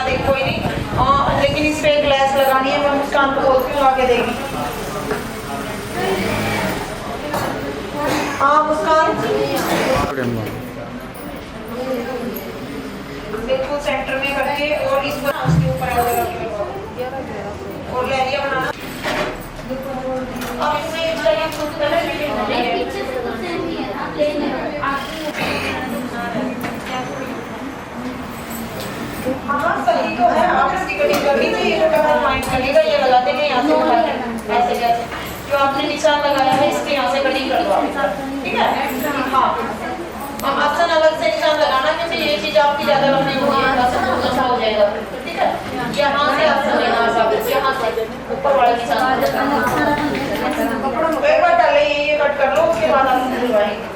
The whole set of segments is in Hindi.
कोई नहीं, लेकिन इस पे एक लेस लगानी है। मैं मुस्कान को बोलती हूँ आके देगी। हाँ मुस्कान, बिल्कुल सेंटर में करके और इस पर उसके ऊपर और लहरिया बनाना। और इसमें हाँ सही तो है। आप इसकी कटिंग कर लीजिए, ये कलर पॉइंट करिएगा, ये लगा देंगे यहाँ से ऐसे जैसे जो आपने निशान लगाया है इसके यहाँ से कटिंग कर दो आप, ठीक है। हाँ ऑप्शन अलग से निशान लगाना, क्योंकि ये चीज आपकी ज्यादा लंबी होगी, ऐसा हो जाएगा, ठीक है। यहाँ से ऑप्शन लेना है, यहाँ से ऊपर वाला निशान एक बार पहले ये कट कर लो, उसके बाद आप सिलवाएंगे।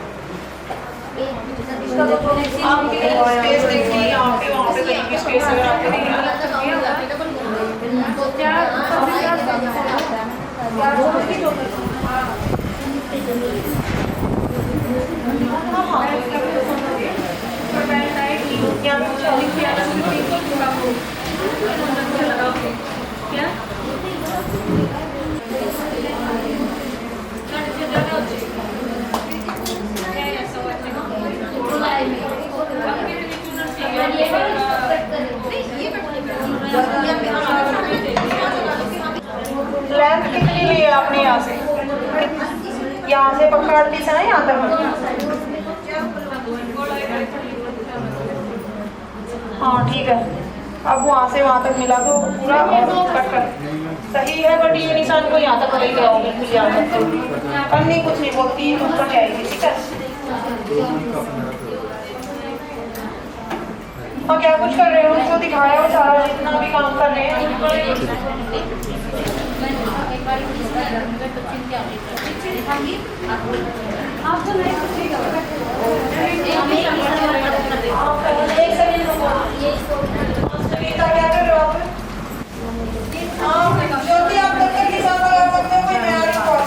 आपके स्पेस देखिए यहाँ पे, वहाँ पे कहीं भी स्पेस अगर आपको नहीं मिला लेंथ कितनी ली है आपने? यहाँ से पकड़ ली ना, यहाँ तक। हाँ ठीक है, अब वहाँ से वहाँ तक मिला दो पूरा और कट कर सही है। बट ये निशान को यहाँ तक ले आओ, बिल्कुल यहाँ तक करनी कुछ नहीं बोलती, ऊपर जाएगी, ठीक है। और क्या कुछ कर रहे हो उसको दिखाया हो सारा, जितना भी काम कर रहे हैं। क्या कर रहे हो आप? हाँ ज्योति, आप तब तक निशान लगा सकते हो, कोई नया रिकॉर्ड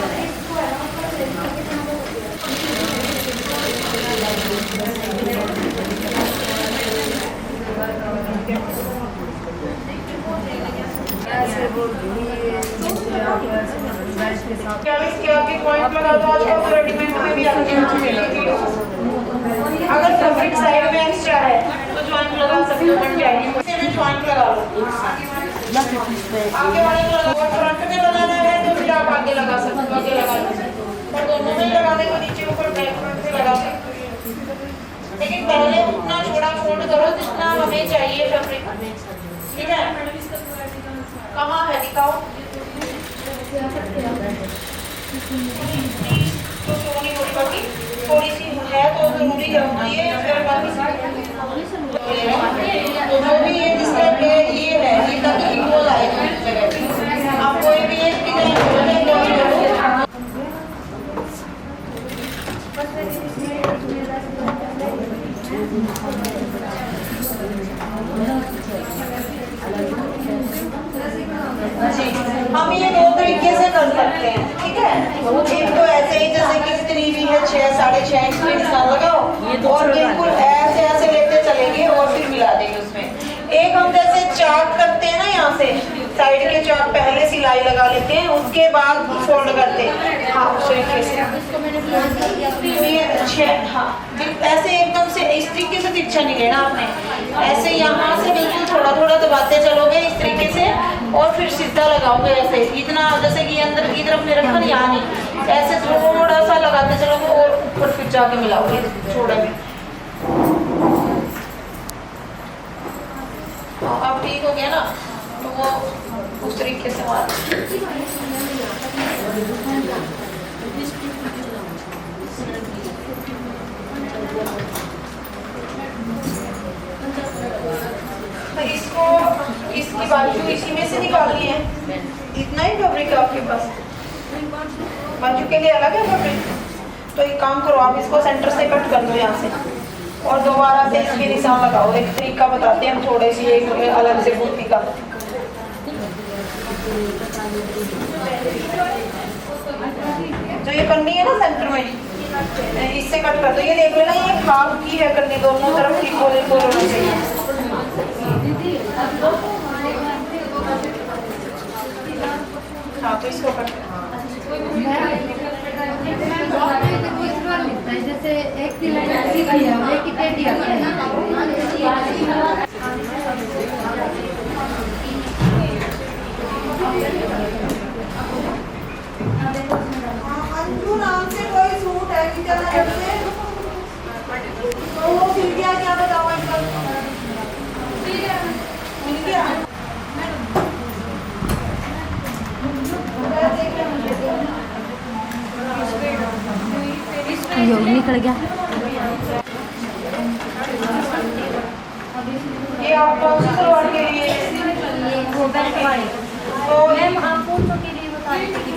क्या इसके आगे पॉइंट लगा दो। आजकल तो रेडीमेड में भी आते हैं, अगर फैब्रिक साइड में एक्स्ट्रा है तो जॉइंट लगा सकते हो, बन जाएगी। इसे में जॉइंट लगा लो, आगे वाले को लगा, फ्रंट में लगाना है तो फिर आप आगे लगा सकते हो, आगे लगा लो, और दोनों में लगाने को नीचे ऊपर बैक फ्रंट से लगा सकते हो। लेकिन पहले उतना छोटा फोल्ड करो जितना हमें चाहिए फैब्रिक, ठीक है। कहाँ है दिखाओ, तो सोनी थोड़ी बाकी थोड़ी सी है तो जरूरी है ये, फिर बाकी जो भी ये जिसका ये है ये तक इक्वल आएगा जगह पे। आप कोई भी एक डिजाइन हम ये दो तरीके से कर सकते हैं, ठीक है। एक तो ऐसे ही जैसे कि कितनी भी है 6 साढ़े 6 इंच पे निशान लगाओ और बिल्कुल ऐसे ऐसे लेते चलेंगे और फिर मिला देंगे उसमें। एक हम जैसे चाक करते हैं ना, यहाँ से साइड के चाक पहले सिलाई लगा लेते हैं, उसके बाद फोल्ड करते हैं। हाँ उस तरीके से हाँ ऐसे एकदम से इस तरीके से तिरछा नहीं लेना आपने, ऐसे यहाँ से बिल्कुल थोड़ा थोड़ा दबाते चलोगे इस तरीके से और फिर सीधा लगाओगे ऐसे। इतना जैसे कि अंदर की तरफ मेरा रखा यहाँ नहीं, ऐसे थोड़ा सा लगाते चलोगे और ऊपर फिर जाके मिलाओगे थोड़ा भी। अब ठीक हो गया ना, तो वो उस तरीके से मार तो इसको इसकी बाजू इसी में से निकालनी है। इतना ही फैब्रिक है आपके पास, बाजू के लिए अलग है फैब्रिक। तो एक काम करो, आप इसको सेंटर से कट कर दो यहाँ से और दोबारा से इसके निशान लगाओ। एक तरीका बताते हैं हम थोड़े सी एक अलग से कुर्ती का। जो ये करनी है ना सेंटर में, इससे कट कर दो। ये देख लेना, ये हाफ की है करनी, दोनों तरफ इक्वल होना चाहिए। हाँ तो इसको करते हैं। जैसे एक सिलाई एक की टेढ़ी आती है। अंजू नाम से कोई सूट है कि चला ऐसे तो वो सिल गया क्या बताओ अंकल? सिल गया निकल गया। ये आप कौन सी सलवार के लिए? वो बेल्ट वाली। तो मैम आप फोटो के लिए बता रही थी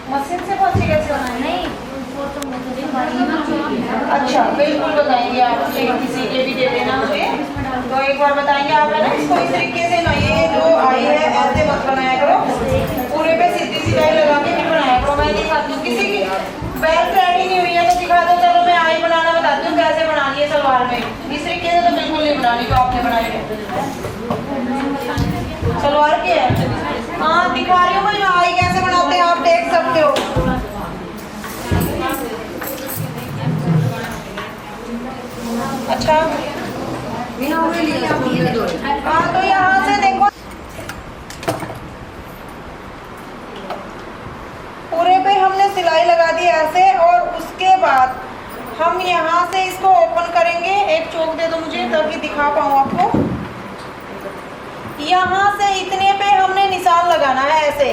मशीन से पहुंचे कैसे बनाए? नहीं फोटो में तो अच्छा बिल्कुल बताएंगे आप, किसी के भी दे देना मुझे। तो एक बार बताएंगे आप, है ना, इसको इस तरीके से ना, ये जो आई है ऐसे मत बनाया करो, पूरे पे सीधी सिलाई लगा के भी बनाया करो। मैं दिखाती हूँ, किसी की बेल्ट रेडी नहीं हुई है तो दिखा दो। चलो मैं आई बनाना बताती हूँ कैसे बनानी है सलवार में। इस तरीके से तो बिल्कुल नहीं बनानी जो आपने बनाई है सलवार की है। हाँ दिखा रही हूँ मैं आई कैसे बनाते हैं, आप देख सकते हो। अच्छा हाँ तो यहाँ से देखो पूरे पे हमने सिलाई लगा दी ऐसे, और उसके बाद हम यहाँ से इसको ओपन करेंगे। एक चौक दे दो मुझे ताकि दिखा पाऊँ आपको। यहाँ से इतने पे हमने निशान लगाना है ऐसे,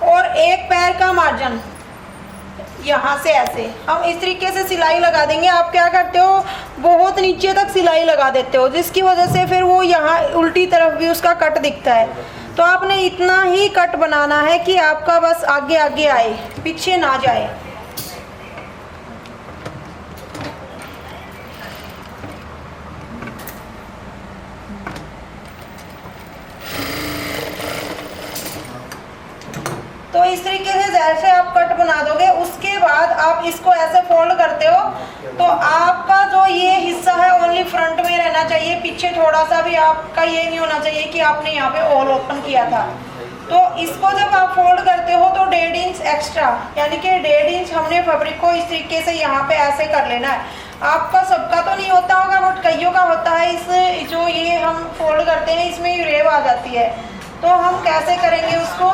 और एक पैर का मार्जिन यहाँ से ऐसे हम इस तरीके से सिलाई लगा देंगे। आप क्या करते हो, बहुत नीचे तक सिलाई लगा देते हो, जिसकी वजह से फिर वो यहाँ उल्टी तरफ भी उसका कट दिखता है। तो आपने इतना ही कट बनाना है कि आपका बस आगे आगे आए, पीछे ना जाए। तो इस तरीके से जैसे आप कट बना दोगे, उसके बाद आप इसको ऐसे फोल्ड करते हो तो आपका जो ये हिस्सा है ओनली फ्रंट में रहना चाहिए। पीछे थोड़ा सा भी आपका ये नहीं होना चाहिए कि आपने यहाँ पे ऑल ओपन किया था। तो इसको जब आप फोल्ड करते हो तो 1.5 इंच एक्स्ट्रा, यानी कि 1.5 इंच हमने फैब्रिक को इस तरीके से यहाँ पे ऐसे कर लेना है। आपका सबका तो नहीं होता होगा, बट कईयों का होता है। इस जो ये हम फोल्ड करते हैं इसमें यूरेब आ जाती है, तो हम कैसे करेंगे उसको।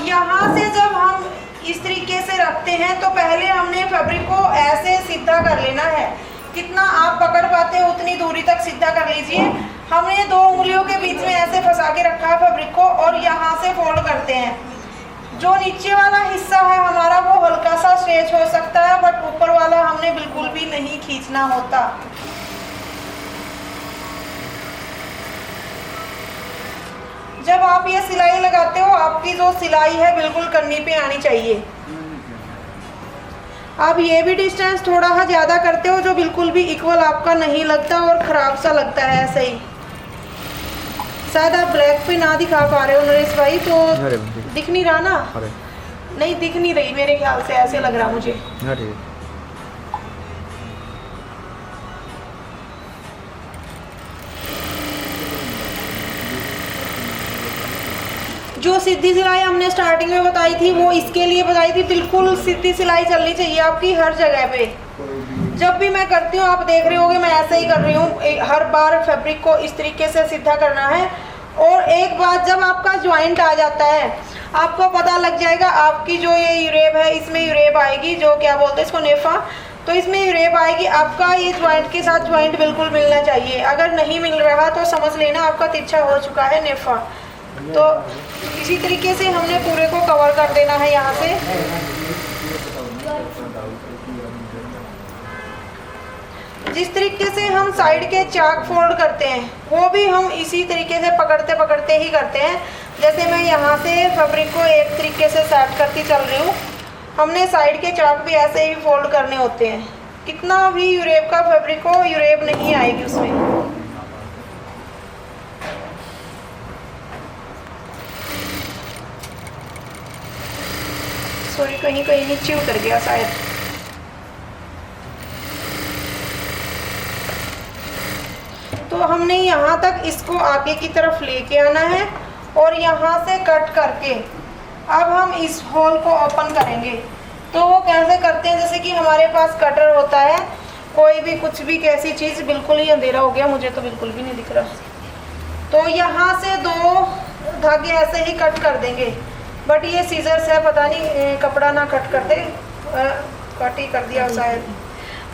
यहाँ से जब हम इस तरीके से रखते हैं तो पहले हमने फैब्रिक को ऐसे सीधा कर लेना है। कितना आप पकड़ पाते हो उतनी दूरी तक सीधा कर लीजिए। हमने 2 उंगलियों के बीच में ऐसे फंसा के रखा है फैब्रिक को, और यहाँ से फोल्ड करते हैं। जो नीचे वाला हिस्सा है हमारा वो हल्का सा स्ट्रेच हो सकता है, बट ऊपर वाला हमने बिल्कुल भी नहीं खींचना होता। जब आप ये सिलाई लगाते हो, आपकी जो सिलाई है बिल्कुल कन्नी पे आनी चाहिए। आप ये भी डिस्टेंस थोड़ा सा ज़्यादा करते हो जो बिल्कुल भी इक्वल आपका नहीं लगता और ख़राब सा लगता है ऐसे ही। शायद आप ब्लैक पे ना दिखा पा रहे हो नरेश भाई, तो दिख नहीं रहा ना? नहीं दिख नहीं रही मेरे ख्याल से, ऐसे लग रहा मुझे। जो सीधी सिलाई हमने स्टार्टिंग में बताई थी वो इसके लिए बताई थी, बिल्कुल सीधी सिलाई चलनी चाहिए आपकी हर जगह पे। जब भी मैं करती हूँ आप देख रहे होगे मैं ऐसे ही कर रही हूँ। हर बार फैब्रिक को इस तरीके से सीधा करना है। और एक बार जब आपका ज्वाइंट आ जाता है आपको पता लग जाएगा, आपकी जो ये यूरेब है इसमें यूरेब आएगी, जो क्या बोलते हैं इसको, नेफा। तो इसमें यूरेब आएगी, आपका ये ज्वाइंट के साथ ज्वाइंट बिल्कुल मिलना चाहिए। अगर नहीं मिल रहा तो समझ लेना आपका तिरछा हो चुका है नेफा। तो इसी तरीके से हमने पूरे को कवर कर देना है यहाँ से। जिस तरीके से हम साइड के चाक फोल्ड करते हैं वो भी हम इसी तरीके से पकड़ते पकड़ते ही करते हैं। जैसे मैं यहाँ से फैब्रिक को एक तरीके से सेट करती चल रही हूँ, हमने साइड के चाक भी ऐसे ही फोल्ड करने होते हैं। कितना भी यूरेब का फैब्रिक हो, यूरेब नहीं आएगी उसमें। सॉरी, कहीं कहीं नीचे उतर गया शायद। हमने यहाँ तक इसको आगे की तरफ लेके आना है और यहाँ से कट करके अब हम इस होल को ओपन करेंगे। तो वो कैसे करते हैं, जैसे कि हमारे पास कटर होता है, कोई भी कुछ भी कैसी चीज़, बिल्कुल ही अंधेरा हो गया, मुझे तो बिल्कुल भी नहीं दिख रहा। तो यहाँ से 2 धागे ऐसे ही कट कर देंगे, बट ये सीजर्स है, पता नहीं कपड़ा ना कट करते, कट ही कर दिया शायद,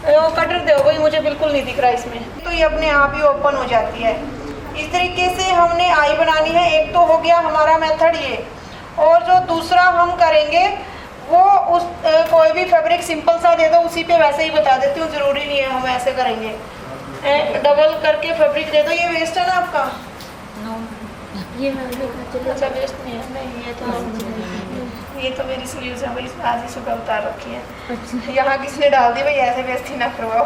वो कटर दो भाई, मुझे बिल्कुल नहीं दिख रहा इसमें। तो ये अपने आप ही ओपन हो जाती है। इस तरीके से हमने आई बनानी है। एक तो हो गया हमारा मेथड ये, और जो दूसरा हम करेंगे वो उस कोई भी फैब्रिक सिंपल सा दे दो, उसी पे वैसे ही बता देती हूँ, ज़रूरी नहीं है हम ऐसे करेंगे। डबल करके फैब्रिक दे दो। ये वेस्ट है ना आपका? ये अच्छा वेस्ट नहीं है, नहीं ये तो मेरी स्लीव्स है भाई, आज ही सुबह उतार रखी है। अच्छा। यहाँ किसने डाल दी भाई, ऐसे वेस्ट ही ना करवाओ।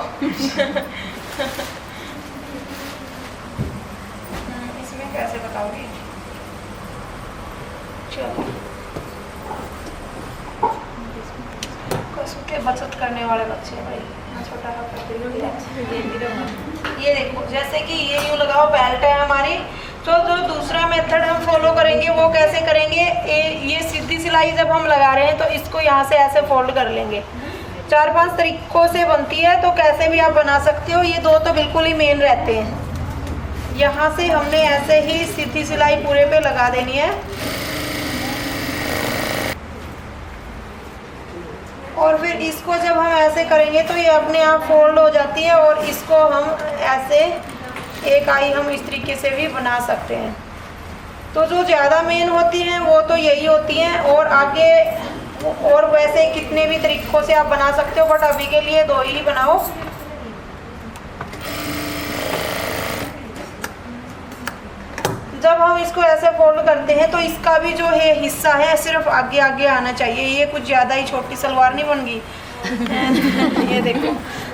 इसमें कैसे बताओगी? चलो कसम के बचत करने वाले बच्चे हैं भाई। छोटा ये देखो, जैसे कि ये यूँ लगाओ, बेल्ट है हमारी। तो जो दूसरा मेथड हम फॉलो करेंगे वो कैसे करेंगे, ये सीधी सिलाई जब हम लगा रहे हैं तो इसको यहाँ से ऐसे फोल्ड कर लेंगे। 4-5 तरीकों से बनती है, तो कैसे भी आप बना सकते हो। ये 2 तो बिल्कुल ही मेन रहते हैं। यहाँ से हमने ऐसे ही सीधी सिलाई पूरे पे लगा देनी है, और फिर इसको जब हम ऐसे करेंगे तो ये अपने आप फोल्ड हो जाती है, और इसको हम ऐसे एक आई हम इस तरीके से भी बना सकते हैं। तो जो ज़्यादा मेन होती हैं वो तो यही होती हैं, और आगे और वैसे कितने भी तरीक़ों से आप बना सकते हो, बट अभी के लिए 2 ही बनाओ। जब हम इसको ऐसे फोल्ड करते हैं तो इसका भी जो है हिस्सा है सिर्फ आगे आगे आना चाहिए। ये कुछ ज़्यादा ही छोटी सलवार नहीं बन गई। ये देखो,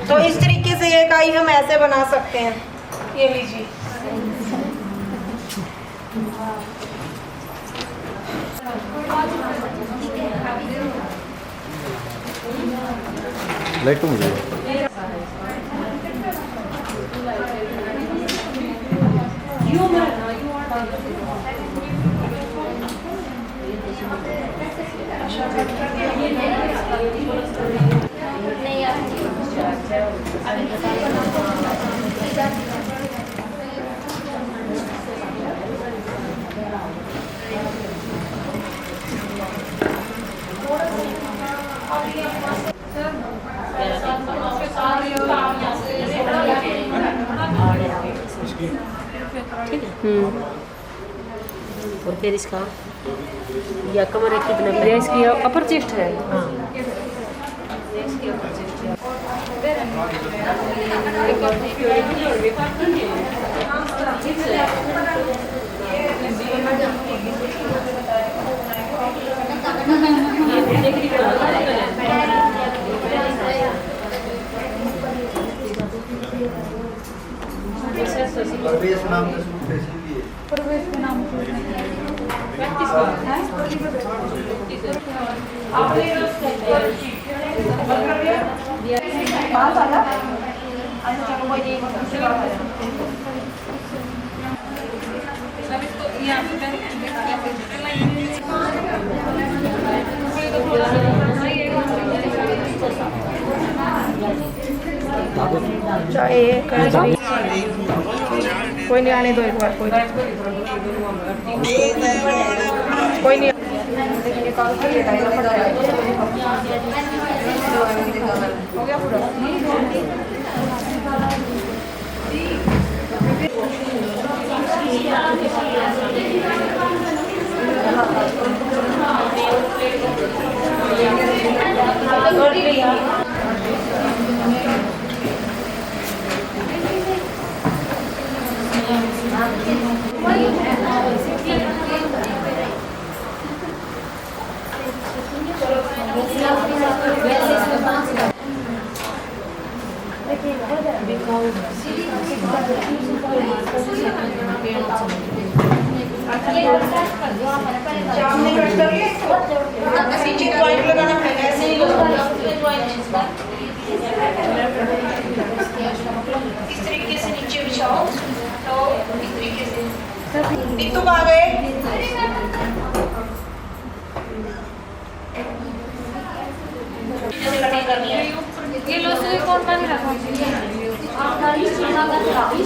तो इस तरीके से एक आई हम ऐसे बना सकते हैं। ये लीजिए, लाइट तो मुझे और फिर इसका या कमर है कितना, इसकी अपर चेस्ट है। हाँ, परवेश नाम का सूट फैशन भी है। परवेश के नाम कोई नहीं, आने दो एक बार, कोई नहीं। हो गया पूरा। पॉइंट लगाना पड़ेगा, ऐसे ही इस तरीके से नीचे बिछाओ। नीतू कहाँ गए? कटिंग करनी है। ये लो से कौन पानी रखा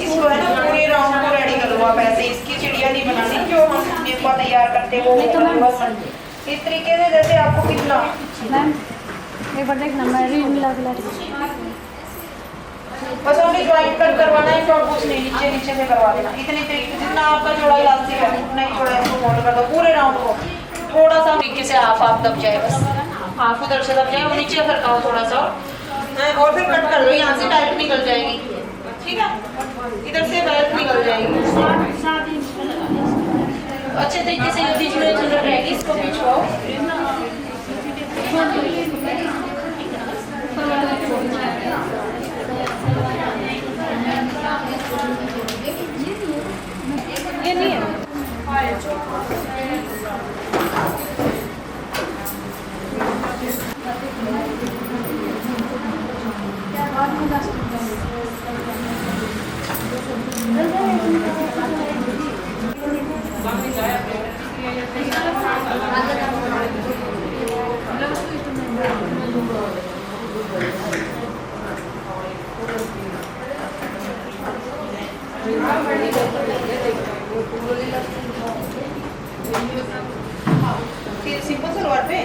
इसको है ना पूरे राउंड को रेडी कर लो आप ऐसे। इसकी चिड़िया नहीं बनानी जो हम नेपा तैयार करते हैं वो बस इस तरीके से। जैसे आपको कितना मैम एक बार देखना मैं भी मिला के बस ओनली ज्वाइंट कट करवाना है, और कुछ नहीं, नीचे नीचे से करवा देना। इतने तरीके जितना आपका चौड़ा इलास्टिक है उतना ही चौड़ा इसको फोल्ड कर दो पूरे राउंड को। थोड़ा सा तरीके से हाफ दब जाए, बस हाफ उधर से दब जाए और नीचे फरकाओ थोड़ा सा और फिर कट कर लो। यहाँ से टाइट निकल जाएगी, ठीक है, इधर से बेल्ट निकल जाएगी। अच्छे तरीके से बीच में चुनट रहेगी, इसको खींचवाओ। ये नहीं है सिंपल सलवार पे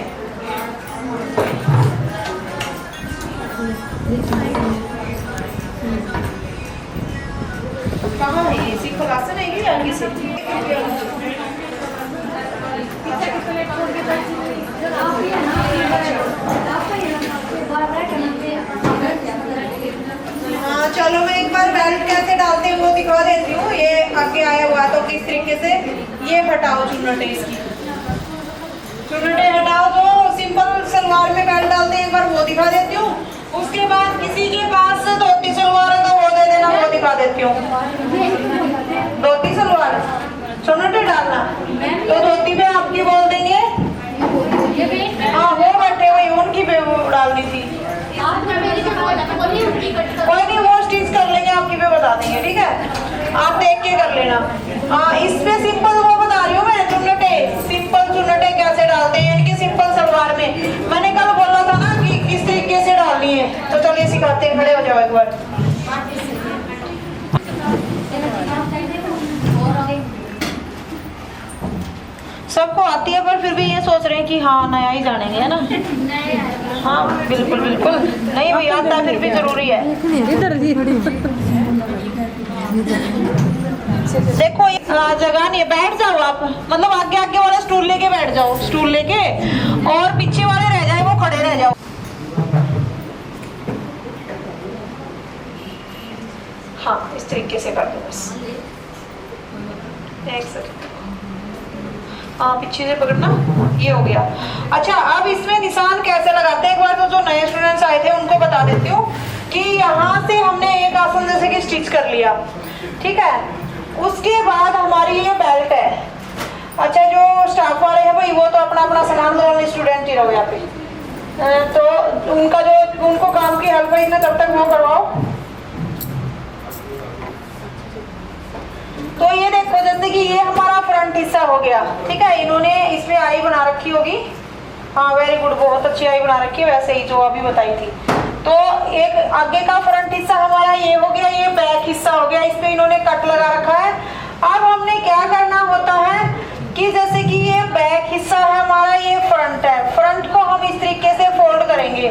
कहाँ है ये? सिंपल आसन है या हल्की से? हाँ चलो मैं एक बार बेल्ट कैसे डालते हैं वो दिखा देती हूँ। ये आगे आया हुआ तो किस तरीके से ये हटाओ चुन्नटे, इसकी चुन्नटे हटाओ। तो सिंपल सलवार में बेल्ट डालते हैं एक बार वो दिखा देती हूँ। उसके बाद किसी के पास धोती सलवार है तो वो दे देना, वो दिखा देती हूँ। धोती सलवार चुन्नटे डालना तो धोती पे आपकी बोल देंगे। हाँ वो बैठे हुए उनकी पे डालनी थी, कोई नहीं वो स्टिच कर लेंगे, आपकी पे बता देंगे, ठीक है, आप देख के कर लेना। हाँ इस पे सिंपल वो बता रही हूँ मैं, चुन्नटे सिंपल चुन्नटे कैसे डालते हैं इनकी सिंपल सलवार में। मैंने कल बोला था ना कि किस तरीके से डालनी है, तो चलिए सिखाते हैं। खड़े हो जाओ एक बार। सबको आती है पर फिर भी ये सोच रहे हैं कि हाँ नया ही जानेंगे, है ना? हाँ बिल्कुल बिल्कुल, नहीं भी आता फिर भी जरूरी है। देखो ये जगह नहीं है, बैठ जाओ आप, मतलब आगे आगे वाला स्टूल लेके बैठ जाओ, स्टूल लेके, और पीछे वाले रह जाए वो खड़े रह जाओ। हाँ इस तरीके से कर दो बस, एक सेकंड। हाँ पीछे से पकड़ना, ये हो गया। अच्छा अब इसमें निशान कैसे लगाते हैं एक बार तो जो नए स्टूडेंट्स आए थे उनको बता देती हूँ कि यहाँ से हमने एक आसन जैसे कि स्टिच कर लिया, ठीक है। उसके बाद हमारी ये बेल्ट है। अच्छा जो स्टाफ वाले हैं भाई वो तो अपना अपना सामान लो, स्टूडेंट ही रहो यहाँ पे, तो उनका जो उनको काम की हेल्प है तब तक वो करवाओ। तो ये देखो जैसे कि ये हमारा फ्रंट हिस्सा हो गया, ठीक है। इन्होंने इसमें आई बना रखी होगी, हाँ वेरी गुड, बहुत अच्छी आई बना रखी है, वैसे ही जो अभी बताई थी। तो एक आगे का फ्रंट हिस्सा हमारा ये हो गया, ये बैक हिस्सा हो गया, इसमें इन्होंने कट लगा रखा है। अब हमने क्या करना होता है कि जैसे कि ये बैक हिस्सा है हमारा, ये फ्रंट है, फ्रंट को हम इस तरीके से फोल्ड करेंगे।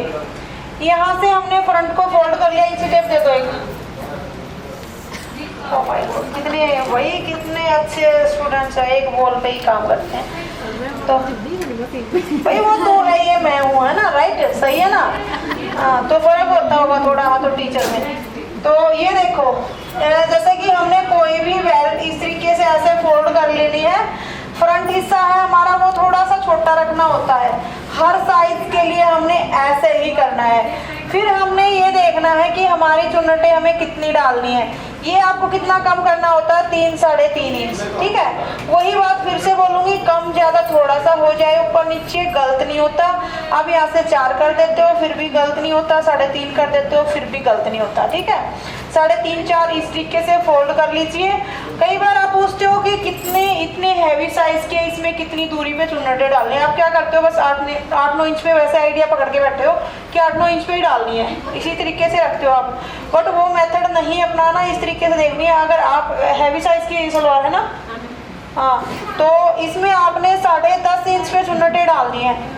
यहाँ से हमने फ्रंट को फोल्ड कर लिया, इसी टेप दे दो एक। कितने वही कितने अच्छे स्टूडेंट्स हैं, एक बॉल पे ही काम करते हैं। तो भाई वो तो है, ये मैं हूँ, है ना, राइट, सही है ना? हाँ तो फर्क होता होगा थोड़ा हाँ तो टीचर में। तो ये देखो जैसे कि हमने कोई भी बेल्ट इस तरीके से ऐसे फोल्ड कर लेनी है। फ्रंट हिस्सा है हमारा वो थोड़ा सा छोटा रखना होता है, हर साइज के लिए हमने ऐसे ही करना है। फिर हमने ये देखना है कि हमारी चुन्नटें हमें कितनी डालनी है। ये आपको कितना कम करना होता है, 3 साढ़े 3 इंच, ठीक है। वही बात फिर से बोलूंगी, कम ज्यादा थोड़ा सा हो जाए ऊपर नीचे गलत नहीं होता। अब यहाँ से 4 कर देते हो फिर भी गलत नहीं होता, 3.5 कर देते हो फिर भी गलत नहीं होता, ठीक है। 3.5-4 इस तरीके से फोल्ड कर लीजिए। कई बार आप पूछते हो कि कितने इतने हैवी साइज के इसमें कितनी दूरी पे चुन्नटे डालने हैं। आप क्या करते हो, बस 8-9 इंच पे वैसे आइडिया पकड़ के बैठे हो कि 8-9 इंच पे ही डालनी है, इसी तरीके से रखते हो आप। बट वो मेथड नहीं अपनाना, इस तरीके से देखनी है। अगर आप हैवी साइज की सलवार है ना, हाँ, तो इसमें आपने 10.5 इंच पे चुन्नटे डालनी है।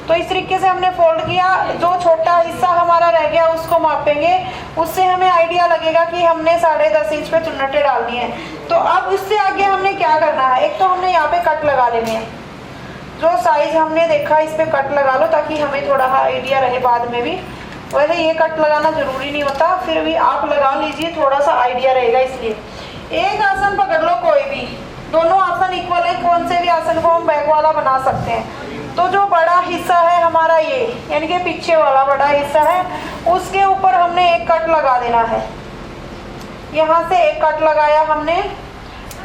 तो इस तरीके से हमने फोल्ड किया, जो छोटा हिस्सा हमारा रह गया उसको मापेंगे, उससे हमें आइडिया लगेगा कि हमने 10.5 इंच पे चुन्नटे डालनी है। तो अब इससे आगे हमने क्या करना है, एक तो हमने यहाँ पे कट लगा लेने हैं। जो साइज हमने देखा इस पे कट लगा लो ताकि हमें थोड़ा आइडिया रहे बाद में भी। वैसे ये कट लगाना जरूरी नहीं होता, फिर भी आप लगा लीजिए, थोड़ा सा आइडिया रहेगा इसलिए। एक आसन पकड़ लो कोई भी, दोनों आसन इक्वल है, कौन से भी आसन को हम बैक वाला बना सकते हैं। तो जो बड़ा हिस्सा है हमारा ये, यानी कि पीछे वाला बड़ा हिस्सा है, उसके ऊपर हमने एक कट लगा देना है। यहाँ से एक कट लगाया हमने,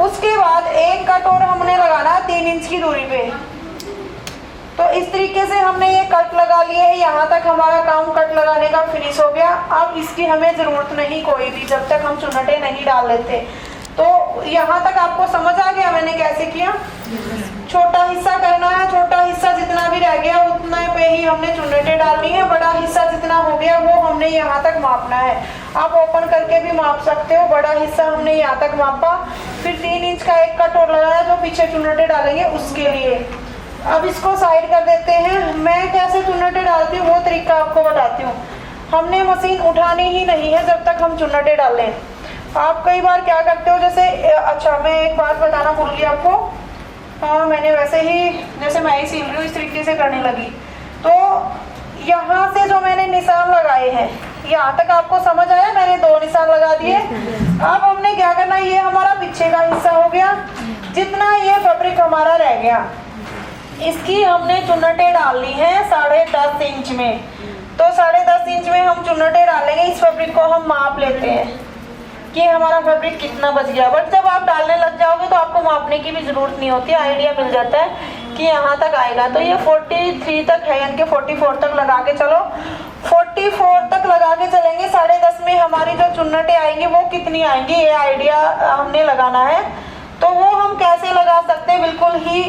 उसके बाद एक कट और हमने लगाना है 3 इंच की दूरी पे। तो इस तरीके से हमने ये कट लगा लिए है। यहाँ तक हमारा काम कट लगाने का फिनिश हो गया। अब इसकी हमें ज़रूरत नहीं कोई भी, जब तक हम चुन्नटे नहीं डाल लेते। तो यहाँ तक आपको समझ आ गया मैंने कैसे किया। छोटा हिस्सा करना है, छोटा हिस्सा जितना भी रह गया उतना पे ही हमने चुन्नटे डालनी है। बड़ा हिस्सा जितना हो गया वो हमने यहाँ तक मापना है। आप ओपन करके भी माप सकते हो। बड़ा हिस्सा हमने यहाँ तक मापा, फिर 3 इंच का एक कट और लगाया जो पीछे चुन्नटे डालेंगे उसके लिए। अब इसको साइड कर देते हैं। मैं कैसे चुन्नटे डालती हूँ वो तरीका आपको बताती हूँ। हमने मशीन उठानी ही नहीं है जब तक हम चुन्नटे डालें। आप कई बार क्या करते हो, जैसे अच्छा मैं एक बात बताना भूल गई आपको। हाँ, मैंने वैसे ही जैसे मैं ही सील रही हूँ इस तरीके से करने लगी। तो यहाँ से जो मैंने निशान लगाए हैं, यहाँ तक आपको समझ आया, मैंने 2 निशान लगा दिए। अब हमने क्या करना, ये हमारा पीछे का हिस्सा हो गया। जितना ये फैब्रिक हमारा रह गया इसकी हमने चुन्नटे डालनी है 10.5 इंच में। तो 10.5 इंच में हम चुन्नटे डालेंगे। इस फैब्रिक को हम माप लेते हैं कि हमारा फैब्रिक कितना बच गया। बट जब आप डालने लग जाओगे तो आपको मापने की भी ज़रूरत नहीं होती, आइडिया मिल जाता है कि यहाँ तक आएगा। तो ये 43 तक है, यानी कि 44 तक लगा के चलो। 44 तक लगा के चलेंगे। 10.5 में हमारी जो चुन्नटे आएंगी वो कितनी आएंगी, ये आइडिया हमने लगाना है। तो वो हम कैसे लगा सकते हैं, बिल्कुल ही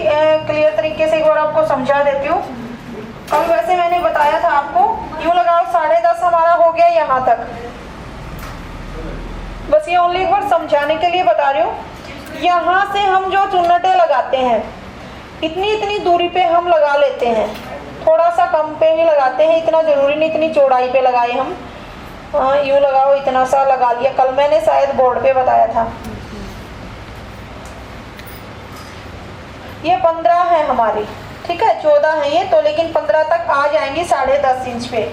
क्लियर तरीके से एक बार आपको समझा देती हूँ। कल वैसे मैंने बताया था आपको, यूँ लगाओ 10.5 हमारा हो गया यहाँ तक। बस ये ओनली एक बार समझाने के लिए बता रही हूँ। यहाँ से हम जो चुन्नटे लगाते हैं इतनी दूरी पे हम लगा लेते हैं, थोड़ा सा कम पे भी लगाते हैं, इतना ज़रूरी नहीं इतनी चौड़ाई पे लगाए हम। यूँ लगाओ, इतना सा लगा लिया। कल मैंने शायद बोर्ड पे बताया था। ये 15 है हमारी, ठीक है, 14 है ये तो, लेकिन 15 तक आ जाएंगी 10.5 इंच पे।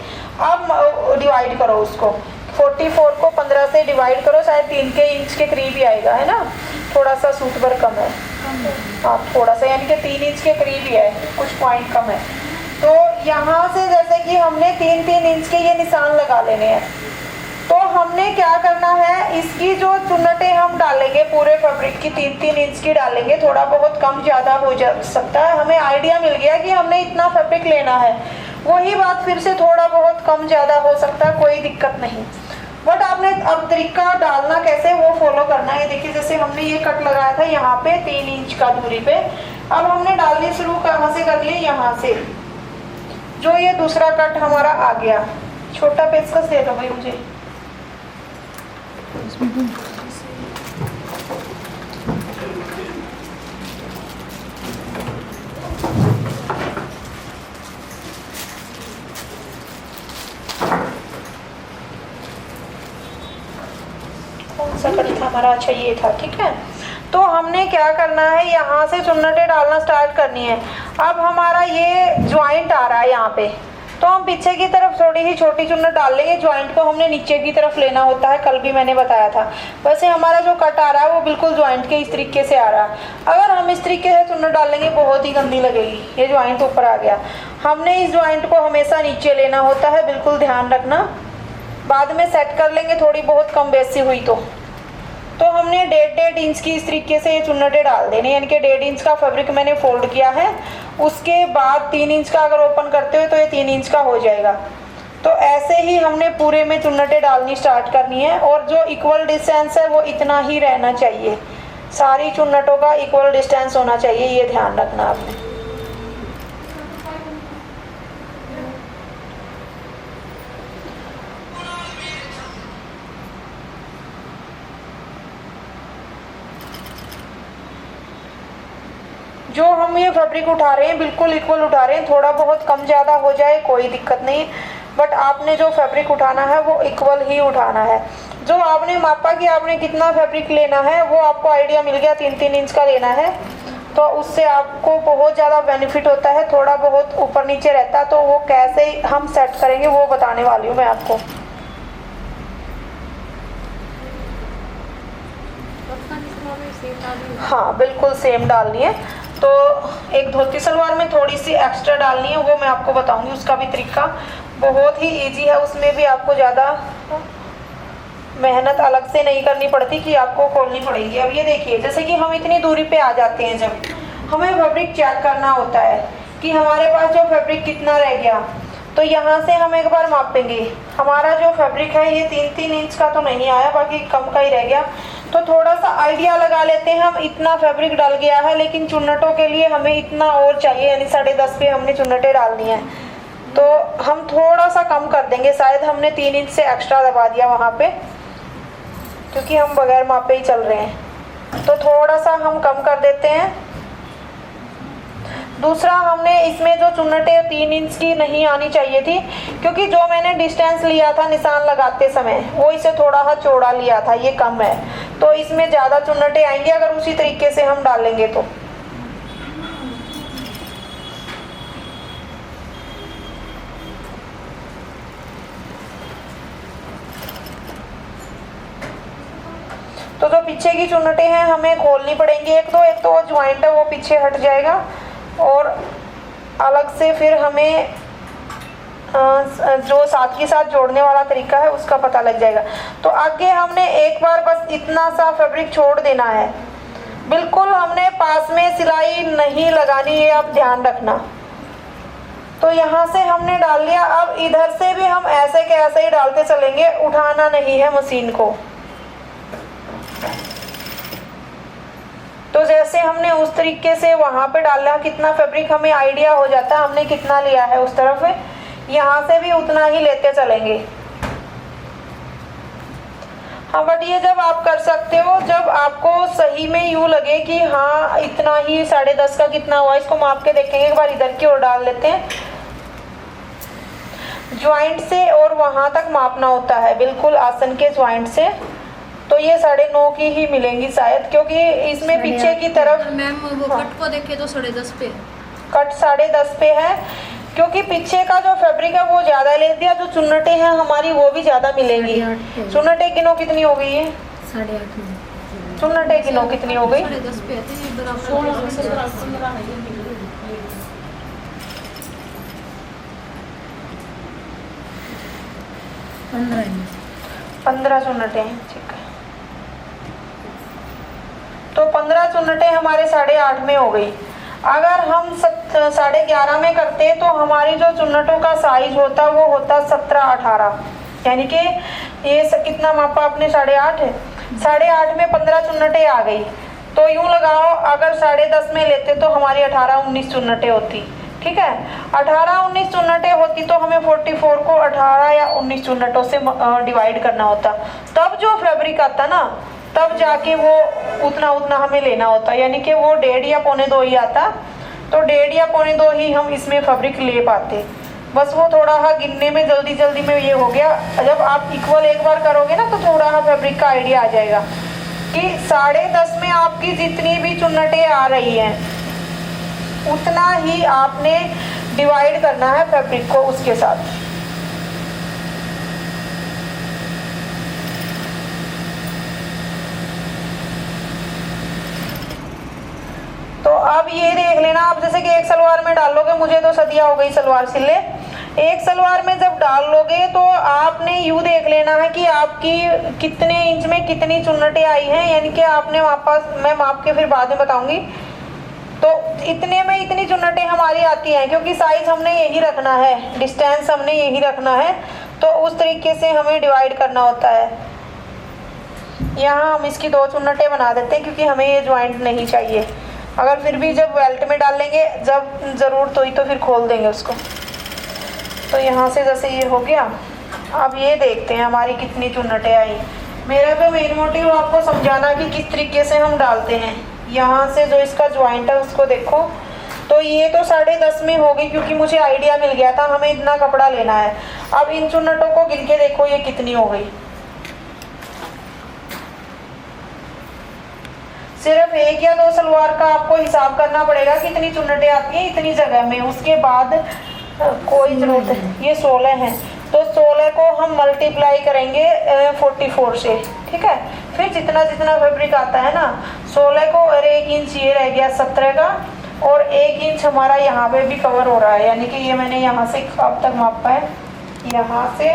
अब डिवाइड करो उसको, 44 को 15 से डिवाइड करो, शायद 3 इंच के करीब ही आएगा, है ना। थोड़ा सा सूट पर कम है, हाँ थोड़ा सा, यानी कि 3 इंच के करीब ही है, कुछ पॉइंट कम है। तो यहाँ से जैसे कि हमने 3-3 इंच के ये निशान लगा लेने हैं। तो हमने क्या करना है, इसकी जो चुन्नटे हम डालेंगे पूरे फैब्रिक की 3-3 इंच की डालेंगे। थोड़ा बहुत कम ज़्यादा हो जा सकता है, हमें आइडिया मिल गया कि हमने इतना फैब्रिक लेना है। वही बात फिर से थोड़ा बहुत कम ज़्यादा हो सकता है, कोई दिक्कत नहीं। बट आपने अब तरीका डालना कैसे वो फॉलो करना है। देखिए जैसे हमने ये कट लगाया था यहाँ पे 3 इंच का दूरी पे, अब हमने डालनी शुरू कहाँ से कर लिए, यहाँ से। जो ये दूसरा कट हमारा आ गया, छोटा पेचकस दे दो भाई मुझे। कौन सा कट था हमारा, अच्छा ये था, ठीक है। तो हमने क्या करना है, यहाँ से चुन्नटे डालना स्टार्ट करनी है। अब हमारा ये ज्वाइंट आ रहा है यहाँ पे, तो हम पीछे की तरफ थोड़ी ही छोटी चुन्नट डाल लेंगे। ज्वाइंट को हमने नीचे की तरफ लेना होता है, कल भी मैंने बताया था। वैसे हमारा जो कट आ रहा है वो बिल्कुल ज्वाइंट के इस तरीके से आ रहा है। अगर हम इस तरीके से चुन्नट डालेंगे बहुत ही गंदी लगेगी। ये ज्वाइंट ऊपर आ गया, हमने इस ज्वाइंट को हमेशा नीचे लेना होता है, बिल्कुल ध्यान रखना। बाद में सेट कर लेंगे, थोड़ी बहुत कम बेसी हुई तो हमने 1.5 इंच की इस तरीके से ये चुन्नटे डाल देने, यानी कि 1.5 इंच का फैब्रिक मैंने फोल्ड किया है। उसके बाद 3 इंच का अगर ओपन करते हो तो ये 3 इंच का हो जाएगा। तो ऐसे ही हमने पूरे में चुन्नटें डालनी स्टार्ट करनी है और जो इक्वल डिस्टेंस है वो इतना ही रहना चाहिए। सारी चुन्नटों का इक्वल डिस्टेंस होना चाहिए, ये ध्यान रखना आपने। जो हम ये फैब्रिक उठा रहे हैं बिल्कुल इक्वल उठा रहे हैं, थोड़ा बहुत कम ज़्यादा हो जाए कोई दिक्कत नहीं, बट आपने जो फैब्रिक उठाना है वो इक्वल ही उठाना है। जो आपने मापा कि आपने कितना फैब्रिक लेना है वो आपको आइडिया मिल गया, 3-3 इंच का लेना है, तो उससे आपको बहुत ज़्यादा बेनिफिट होता है। थोड़ा बहुत ऊपर नीचे रहता तो वो कैसे हम सेट करेंगे वो बताने वाली हूँ मैं आपको। हाँ बिल्कुल सेम डालनी है। तो एक धोती सलवार में थोड़ी सी एक्स्ट्रा डालनी है, वो मैं आपको बताऊंगी, उसका भी तरीका बहुत ही इजी है, उसमें भी आपको ज़्यादा मेहनत अलग से नहीं करनी पड़ती कि आपको खोलनी पड़ेगी। अब ये देखिए, जैसे कि हम इतनी दूरी पे आ जाते हैं, जब हमें फैब्रिक चेक करना होता है कि हमारे पास जो फैब्रिक कितना रह गया, तो यहाँ से हम एक बार मापेंगे। हमारा जो फैब्रिक है ये 3-3 इंच का तो नहीं आया, बाकी कम का ही रह गया, तो थोड़ा सा आइडिया लगा लेते हैं। हम इतना फैब्रिक डल गया है, लेकिन चुन्नटों के लिए हमें इतना और चाहिए, यानी 10.5 पे हमने चुन्नटें डालनी है, तो हम थोड़ा सा कम कर देंगे। शायद हमने 3 इंच से एक्स्ट्रा दबा दिया वहाँ पे, क्योंकि हम बगैर मापे ही चल रहे हैं, तो थोड़ा सा हम कम कर देते हैं। दूसरा, हमने इसमें जो चुन्नटें 3 इंच की नहीं आनी चाहिए थी, क्योंकि जो मैंने डिस्टेंस लिया था निशान लगाते समय वो इसे थोड़ा सा चौड़ा लिया था, ये कम है, तो इसमें ज़्यादा चुन्नटें आएंगी अगर उसी तरीके से हम डालेंगे तो। जो पीछे की चुन्नटें हैं हमें खोलनी पड़ेंगी, एक तो वो ज्वाइंट है वो पीछे हट जाएगा, और अलग से फिर हमें जो साथ के साथ जोड़ने वाला तरीका है उसका पता लग जाएगा। तो आगे हमने एक बार बस इतना सा फैब्रिक छोड़ देना है, बिल्कुल हमने पास में सिलाई नहीं लगानी, ये आप ध्यान रखना। तो यहाँ से हमने डाल लिया, अब इधर से भी हम ऐसे के ऐसे ही डालते चलेंगे, उठाना नहीं है मशीन को। तो जैसे हमने उस तरीके से वहाँ पे डाला, कितना फैब्रिक हमें आइडिया हो जाता है हमने कितना लिया है उस तरफ, यहाँ से भी उतना ही लेते चलेंगे। हाँ, बट ये जब आप कर सकते हो जब आपको सही में यूँ लगे कि हाँ इतना ही 10.5 का कितना हुआ, इसको माप के देखेंगे एक बार, इधर की ओर डाल लेते हैं। ज्वाइंट से और वहाँ तक मापना होता है, बिल्कुल आसन के ज्वाइंट से, तो ये 9.5 की ही मिलेंगी शायद, क्योंकि इसमें पीछे की तरफ मैम वो कट को देखे तो 10.5 पे, कट 10.5 पे है, क्योंकि पीछे का जो फैब्रिक है वो ज़्यादा ले दिया, जो चुन्नटें हैं हमारी वो भी ज़्यादा मिलेंगी। चुन्नटें गिनो कितनी हो गई है? 8.5। चुन्नटें गिनो कितनी हो गई? 10.5 पे है, तो ये बराबर 15 चुन्नटें हैं, ठीक है। तो 15 चुन्नटें हमारे 8.5 में हो गई। अगर हम 11.5 में करते तो हमारी जो चुन्नटों का साइज होता वो होता 17-18, यानी कि ये कितना मापा आपने? 8.5 में 15 चुन्नटें आ गई। तो यूँ लगाओ, अगर 10.5 में लेते तो हमारी 18-19 चुन्नटें होती, ठीक है। 18-19 चुन्नटें होती तो हमें 44 को 18 या 19 चुन्नटों से डिवाइड करना होता, तब जो फैब्रिक आता ना तब जाके वो उतना हमें लेना होता, यानी कि वो 1.5 या 1.25 ही आता, तो 1.5 या 1.25 ही हम इसमें फैब्रिक ले पाते। बस वो थोड़ा सा गिनने में जल्दी में ये हो गया। जब आप इक्वल एक बार करोगे ना तो थोड़ा सा फैब्रिक का आइडिया आ जाएगा कि 10.5 में आपकी जितनी भी चुन्नटें आ रही हैं उतना ही आपने डिवाइड करना है फैब्रिक को उसके साथ। तो अब ये देख लेना, आप जैसे कि एक सलवार में डालोगे, मुझे तो सदिया हो गई सलवार सिले, एक सलवार में जब डाल लोगे तो आपने यूँ देख लेना है कि आपकी कितने इंच में कितनी चुन्नटें आई हैं, यानी कि आपने वापस, मैं माप के फिर बाद में बताऊंगी। तो इतने में इतनी चुन्नटें हमारी आती हैं, क्योंकि साइज हमने यही रखना है, डिस्टेंस हमने यही रखना है, तो उस तरीके से हमें डिवाइड करना होता है। यहाँ हम इसकी 2 चुन्नटें बना देते हैं, क्योंकि हमें ये ज्वाइंट नहीं चाहिए। अगर फिर भी जब बेल्ट में डालेंगे, जब ज़रूरत हुई तो फिर खोल देंगे उसको। तो यहाँ से जैसे ये हो गया। अब ये देखते हैं हमारी कितनी चुन्नटें आई। मेरा तो मेन मोटिव आपको समझाना कि किस तरीके से हम डालते हैं। यहाँ से जो इसका ज्वाइंट है उसको देखो, तो ये तो 10.5 में होगी, क्योंकि मुझे आइडिया मिल गया था हमें इतना कपड़ा लेना है। अब इन चुन्नटों को गिन के देखो ये कितनी हो गई। सिर्फ 1 या 2 सलवार का आपको हिसाब करना पड़ेगा कितनी चुन्नटें आती हैं इतनी जगह में। उसके बाद कोई जरूरत है, ये 16 है, तो 16 को हम मल्टीप्लाई करेंगे 44 से, ठीक है। फिर जितना जितना फैब्रिक आता है ना, 16 को और 1 इंच ये रह गया 17 का, और 1 इंच हमारा यहाँ पे भी कवर हो रहा है, यानी कि ये मैंने यहाँ से अब तक मापा है, यहाँ से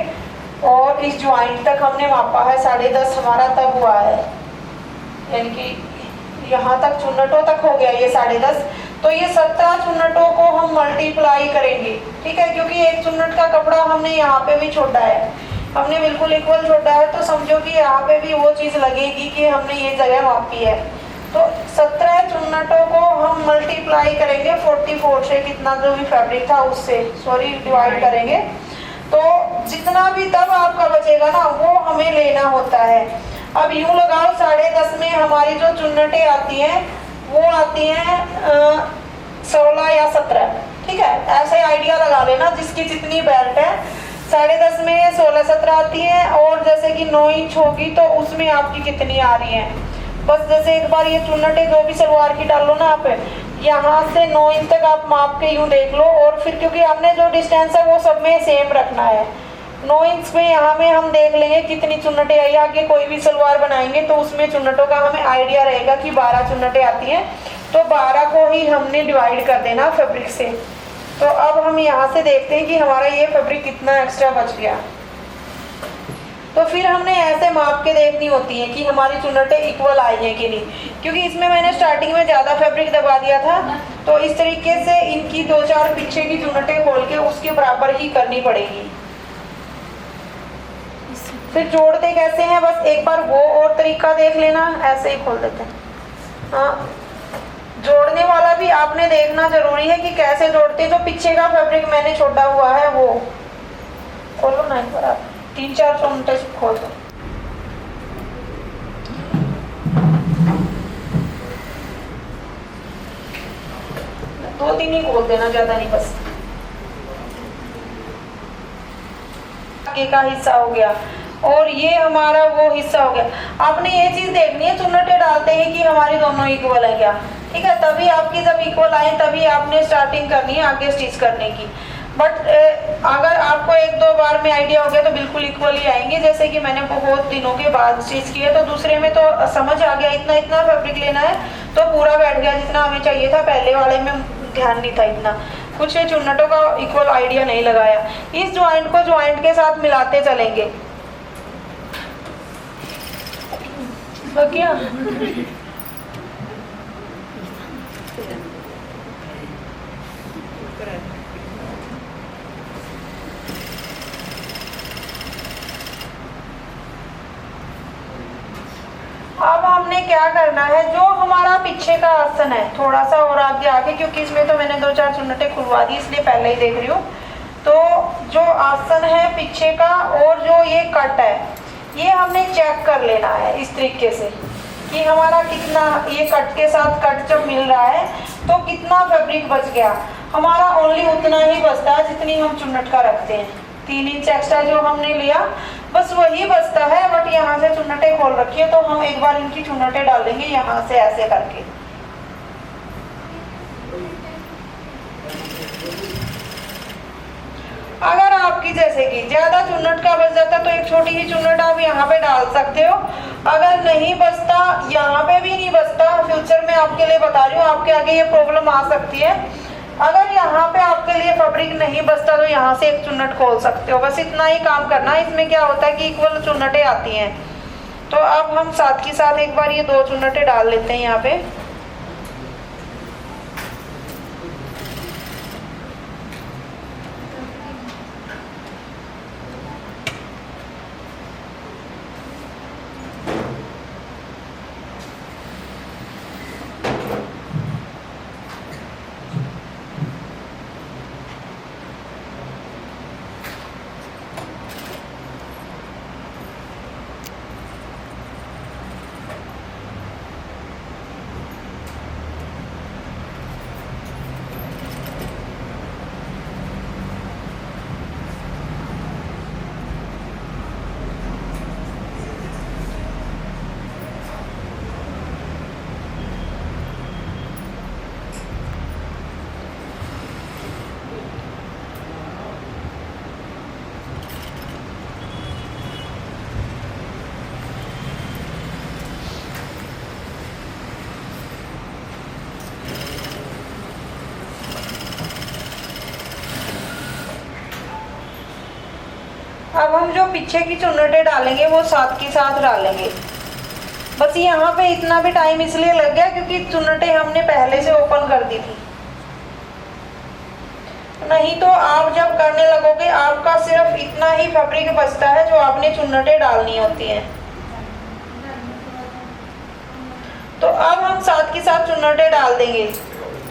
और इस ज्वाइंट तक हमने मापा है 10.5 हमारा तब हुआ है, यानी कि यहाँ तक चुन्नटों तक हो गया ये 10.5। तो ये 17 चुन्नटों को हम मल्टीप्लाई करेंगे, ठीक है, क्योंकि एक चुन्नट का कपड़ा हमने यहाँ पे भी छोड़ा है, हमने बिल्कुल इक्वल छोड़ा है, तो समझो कि यहाँ पे भी वो चीज़ लगेगी कि हमने ये जगह मापी है। तो 17 चुन्नटों को हम मल्टीप्लाई करेंगे 44 से, कितना जो भी फैब्रिक था उससे, सॉरी, डिवाइड करेंगे, तो जितना भी तब आपका बचेगा ना वो हमें लेना होता है। अब यूँ लगाओ 10.5 में हमारी जो चुन्नटें आती हैं वो आती हैं 16 या 17, ठीक है, ऐसे आइडिया लगा लेना जिसकी जितनी बेल्ट है। 10.5 में 16-17 आती है, और जैसे कि 9 इंच होगी तो उसमें आपकी कितनी आ रही है। बस जैसे एक बार ये चुन्नटें जो भी सलवार की डाल लो ना आप, यहाँ से 9 इंच तक आप माप के यूँ देख लो, और फिर क्योंकि आपने जो डिस्टेंस है वो सब में सेम रखना है। 9 इंच में यहाँ में हम देख लेंगे कितनी चुन्नटें आई। आगे कोई भी सलवार बनाएंगे तो उसमें चुन्नटों का हमें आइडिया रहेगा कि 12 चुन्नटें आती हैं, तो 12 को ही हमने डिवाइड कर देना फैब्रिक से। तो अब हम यहाँ से देखते हैं कि हमारा ये फैब्रिक कितना एक्स्ट्रा बच गया। तो फिर हमने ऐसे माप के देखनी होती है कि हमारी चुन्नटें इक्वल आई हैं कि नहीं, क्योंकि इसमें मैंने स्टार्टिंग में ज़्यादा फैब्रिक दबा दिया था, तो इस तरीके से इनकी 2-4 पीछे की चुन्नटें खोल के उसके बराबर ही करनी पड़ेगी। फिर जोड़ते कैसे हैं, बस एक बार वो और तरीका देख लेना, ऐसे ही खोल देते हैं। हाँ, जोड़ने वाला भी आपने देखना जरूरी है कि कैसे जोड़ते हैं। जो पीछे का फैब्रिक मैंने छोड़ा हुआ है वो खोलो ना एक बार, आप 3-4 चुन्नटें खोल दो। दो 3 ही खोल देना, ज्यादा नहीं, बस। आगे का हिस्सा हो गया और ये हमारा वो हिस्सा हो गया। आपने ये चीज देखनी है, चुन्नटें डालते हैं कि हमारी दोनों इक्वल है क्या, ठीक है, तभी आपकी जब इक्वल आए तभी आपने स्टार्टिंग करनी है आगे स्टिच करने की। बट अगर आपको 1-2 बार में आइडिया हो गया तो बिल्कुल इक्वल ही आएंगे। जैसे कि मैंने बहुत दिनों के बाद स्टिच किया, तो दूसरे में तो समझ आ गया इतना इतना फैब्रिक लेना है, तो पूरा बैठ गया जितना हमें चाहिए था। पहले वाले में ध्यान नहीं था इतना, कुछ चुन्नटों का इक्वल आइडिया नहीं लगाया। इस ज्वाइंट को ज्वाइंट के साथ मिलाते चलेंगे। क्या अब हमने क्या करना है, जो हमारा पीछे का आसन है थोड़ा सा और आगे आके, क्योंकि इसमें तो मैंने 2-4 चुन्नटें खुलवा दी इसलिए पहले ही देख रही हूँ। तो जो आसन है पीछे का और जो ये कट है, ये हमने चेक कर लेना है इस तरीके से कि हमारा कितना, ये कट के साथ कट जब मिल रहा है तो कितना फैब्रिक बच गया। हमारा ओनली उतना ही बचता है जितनी हम चुन्नट का रखते हैं। 3 इंच एक्स्ट्रा जो हमने लिया बस वही बचता है। बट यहाँ से चुन्नटें खोल रखी है तो हम एक बार इनकी चुन्नटें डाल देंगे यहाँ से ऐसे करके। अगर आपकी जैसे कि ज्यादा चुन्नट का बच जाता तो एक छोटी ही चुन्नट आप यहाँ पे डाल सकते हो। अगर नहीं बचता, यहाँ पे भी नहीं बचता, फ्यूचर में आपके लिए बता रही हूँ, आपके आगे ये प्रॉब्लम आ सकती है। अगर यहाँ पे आपके लिए फैब्रिक नहीं बचता तो यहाँ से एक चुन्नट खोल सकते हो, बस इतना ही काम करना है। इसमें क्या होता है कि इक्वल चुन्नटें आती हैं। तो अब हम साथ ही साथ एक बार ये 2 चुन्नटें डाल लेते हैं यहाँ पे। हम जो पीछे की चुन्नटें डालेंगे वो साथ के साथ डालेंगे। बस यहाँ पे इतना भी टाइम इसलिए लग गया क्योंकि चुन्नटें हमने पहले से ओपन कर दी थी, नहीं तो आप जब करने लगोगे आपका सिर्फ इतना ही फैब्रिक बचता है जो आपने चुन्नटें डालनी होती हैं। तो अब हम साथ के साथ चुन्नटें डाल देंगे।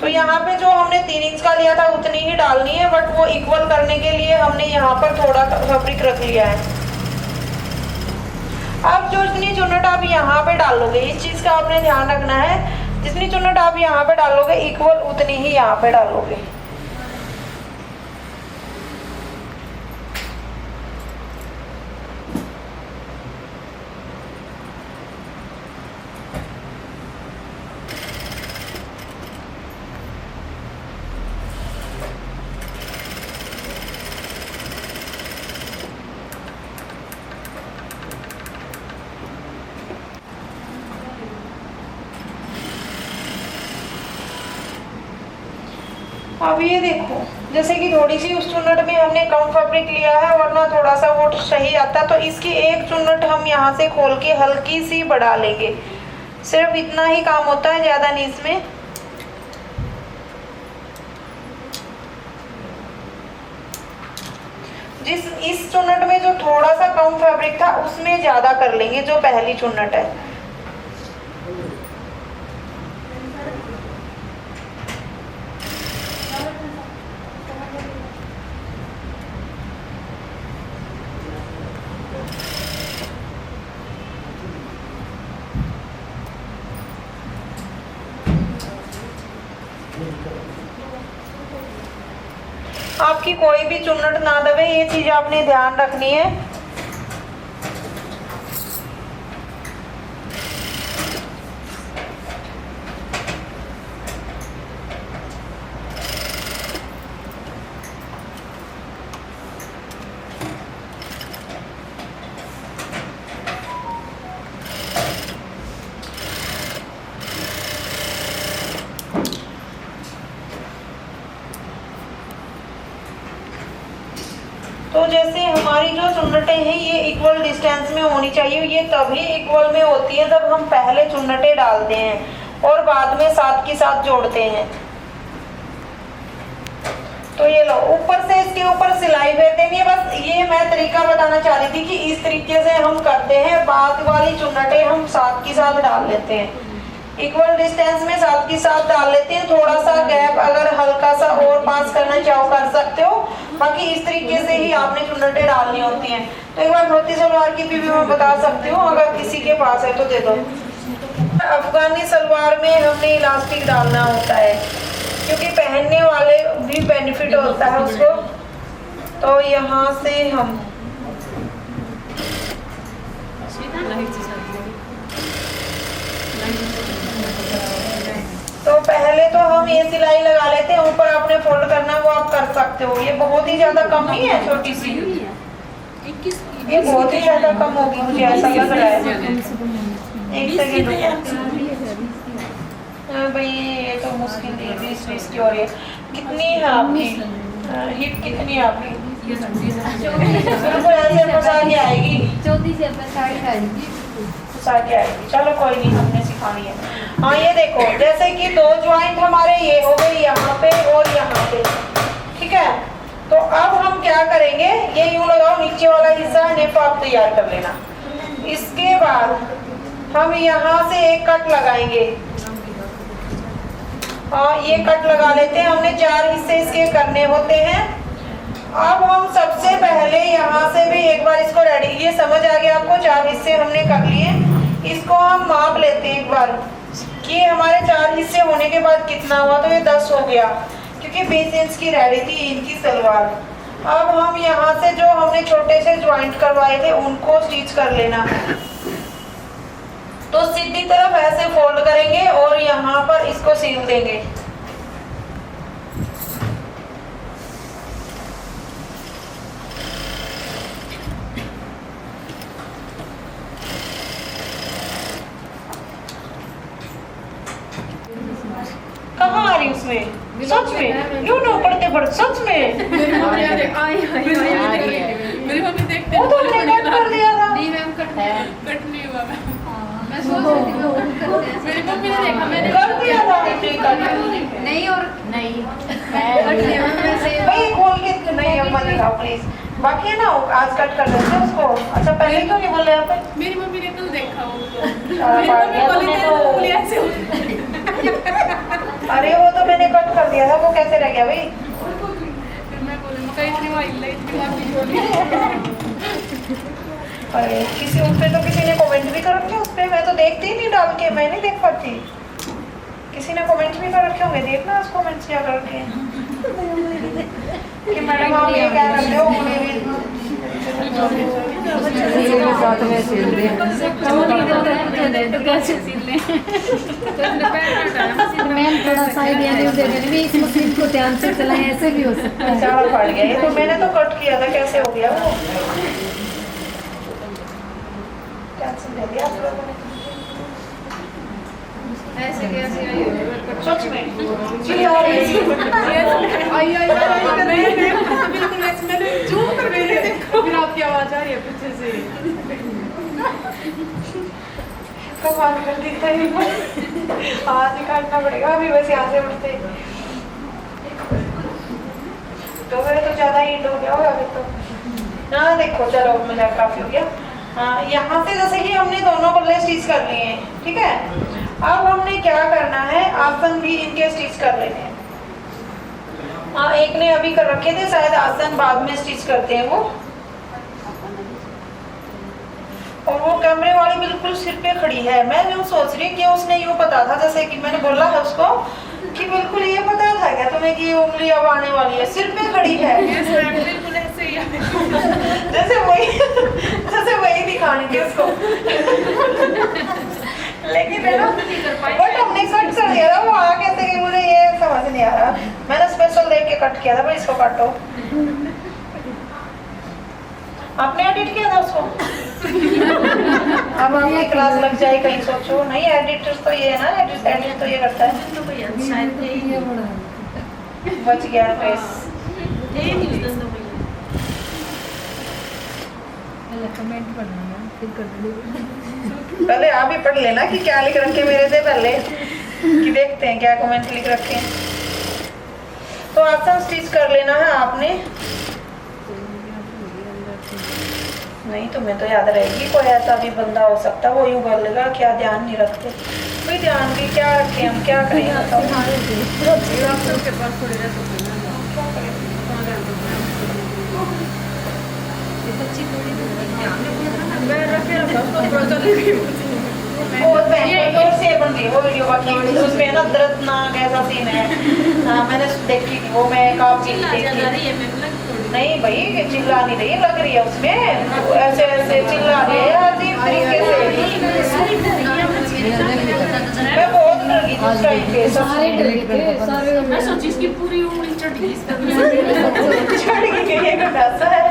तो यहाँ पे जो हमने 3 इंच का लिया था उतनी ही डालनी है, बट वो इक्वल करने के लिए हमने यहाँ पर थोड़ा फैब्रिक रख लिया है। अब जो जितनी चुन्नट आप यहाँ पे डालोगे, इस चीज का आपने ध्यान रखना है, जितनी चुन्नट आप यहाँ पे डालोगे इक्वल उतनी ही यहाँ पे डालोगे। अब ये देखो, जैसे कि थोड़ी सी उस चुन्नट में हमने कम फैब्रिक लिया है वरना थोड़ा सा वो सही आता, तो इसकी एक चुन्नट हम यहाँ से खोल के हल्की सी बढ़ा लेंगे। सिर्फ इतना ही काम होता है, ज़्यादा नहीं इसमें। इस चुन्नट में जो थोड़ा सा कम फैब्रिक था उसमें ज़्यादा कर लेंगे, जो पहली चुन्नट है। आपकी कोई भी चुन्नट ना दबे, ये चीज आपने ध्यान रखनी है। तो जैसे हमारी जो चुन्नटें हैं ये इक्वल डिस्टेंस में होनी चाहिए। ये तभी इक्वल में होती है जब हम पहले चुन्नटें डालते हैं और बाद में साथ के साथ जोड़ते हैं। तो ये लो, ऊपर से इसके ऊपर सिलाई फेर देनी है। बस ये मैं तरीका बताना चाह रही थी कि इस तरीके से हम करते हैं। बाद वाली चुन्नटें हम साथ के साथ डाल लेते हैं, इक्वल डिस्टेंस में साथ के साथ डाल लेते हैं। थोड़ा सा गैप अगर हल्का सा और पास करना चाहो कर सकते हो, बाकी इस तरीके से ही आपने चुन्नटें डालनी होती हैं। तो एक बार धोती सलवार की भी मैं बता सकती हूँ, अगर किसी के पास है तो दे दो। अफगानी सलवार में हमने इलास्टिक डालना होता है क्योंकि पहनने वाले भी बेनिफिट होता है उसको। तो यहाँ से हम तो पहले तो हम ये सिलाई लगा लेते हैं, ऊपर आपने फोल्ड करना वो आप कर सकते हो। ये बहुत ही ज्यादा कम नहीं है, छोटी सी, ये बहुत ही ज्यादा कम होगी मुझे ऐसा लग रहा है। एक सेकंड भाई, ये तो मुश्किल है, 20 की। और ये कितनी है आपकी हिप, कितनी है आपकी? बिल्कुल ऐसे फंसा के आएगी, 34 से फंसा के आएगी। चलो कोई नहीं, हमने सिखानी है। हाँ ये देखो, जैसे कि 2 ज्वाइंट हमारे ये हो गए यहाँ पे और यहाँ पे, ठीक है। तो अब हम क्या करेंगे, ये यूं लगाओ, नीचे वाला हिस्सा नेप आप तैयार कर लेना। इसके बाद हम यहाँ से एक कट लगाएंगे। हाँ ये कट लगा लेते हैं, हमने 4 हिस्से इसके करने होते हैं। अब हम सबसे पहले यहाँ से भी एक बार इसको रेडी, ये समझ आ गया आपको, 4 हिस्से हमने कर लिए। इसको हम माप लेते हैं एक बार कि हमारे 4 हिस्से होने के बाद कितना हुआ। तो ये 10 हो गया क्योंकि 20 इंच की रेडी थी इनकी सलवार। अब हम यहाँ से जो हमने छोटे से ज्वाइंट करवाए थे उनको स्टिच कर लेना। तो सीधी तरफ ऐसे फोल्ड करेंगे और यहाँ पर इसको सील देंगे। कहाँ आ रही उसमें? सच में क्यों ना पढ़ते पढ़ते, सच में मेरी मम्मी देखते वो तो मेरी मम्मी ने देखा, मैंने कर दिया था नहीं और नहीं भाई खोल के नहीं अम्मा दिखाओ प्लीज। बाकी है ना आज कट कर देते हैं उसको। अच्छा पहले क्यों नहीं बोल रहे आप? मेरी मम्मी ने कल देखा वो अरे वो तो मैंने कट कर दिया था, वो कैसे रह गया भाई? फिर मैं बोली मका इतनी वाइल्ड इतनी माफी बोली। अरे किसी उस पे तो किसी ने कमेंट भी कर रखे उस पे, मैं तो देखती ही नहीं डाल के, मैं नहीं देख पाती। किसी ने कमेंट भी कर रखे होंगे, देखना उस कमेंट्स क्या कर रखे हैं कि मैडम आप ये कह रहे हो उंगली भी मैम थोड़ा सा आइडिया दे दे भी इस मशीन को ध्यान से चलाएं, ऐसे भी हो सकता है। चावल फट गया ये तो, मैंने तो कट किया था, कैसे हो गया वो? कैंसिल कर दिया आप लोगों ने ऐसे कैसे सच में? बिल्कुल मैंने जूम कर मैंने देखा, फिर आपकी आवाज आ रही है पीछे से। कमाल कर दी था ये। आज ही काटना पड़ेगा अभी, बस यहाँ से उठते तो मेरे तो ज्यादा ही हो गया होगा अभी तो। हाँ देखो चलो मजाक काफी हो गया। हाँ यहाँ से जैसे कि हमने दोनों पल्ले स्टिच कर लिए हैं, ठीक है। अब हमने क्या करना है, आसन भी इनके स्टिच कर लेने हैं। हाँ एक ने अभी कर रखे थे, शायद आसन बाद में स्टिच करते हैं वो। और वो कैमरे वाली बिल्कुल सिर पे खड़ी है। मैं यूँ सोच रही कि उसने यूँ पता था, जैसे कि मैंने बोला है उसको कि बिल्कुल ये पता था क्या तुम्हें कि उंगली अब आने वाली है, सिर पे खड़ी है। बिल्कुल ऐसे ही जैसे वही दिखाएंगे उसको। लेकिन है ना, बट हमने कट कर दिया था, वो आ कैसे गई मुझे ये समझ नहीं आ रहा। मैंने स्पेशल देख के कट किया था, भाई इसको काटो। आपने एडिट किया था उसको? अब आपकी क्लास लग जाए कहीं, सोचो। नहीं एडिटर तो ये है ना, एडिट तो ये करता है। बच गया फेस। कमेंट पढ़ना फिर कर पहले आप ही पढ़ लेना कि क्या लिख रखे मेरे से पहले, कि देखते हैं क्या कमेंट लिख रखे हैं। तो आसन स्टिच कर लेना है आपने। नहीं तुम्हें तो याद रहेगी, कोई ऐसा भी बंदा हो सकता है वो यूँ कर लेगा क्या ध्यान नहीं रखते। भाई ध्यान भी क्या रखें हम, क्या करें बताओ। और से बन गई वो वीडियो, बाकी उसमें ना दर्दनाक ऐसा सीन है। हाँ मैंने देखी थी वो, मैं काफी देखी। नहीं भाई चिल्ला नहीं रही, लग रही है उसमें ऐसे ऐसे चिल्ला रही है अजीब तरीके से। मैं बहुत डर गई उस टाइम पे, मैं सोची इसकी पूरी उंगली चढ़ गई, चढ़ गई ये गंडासा है।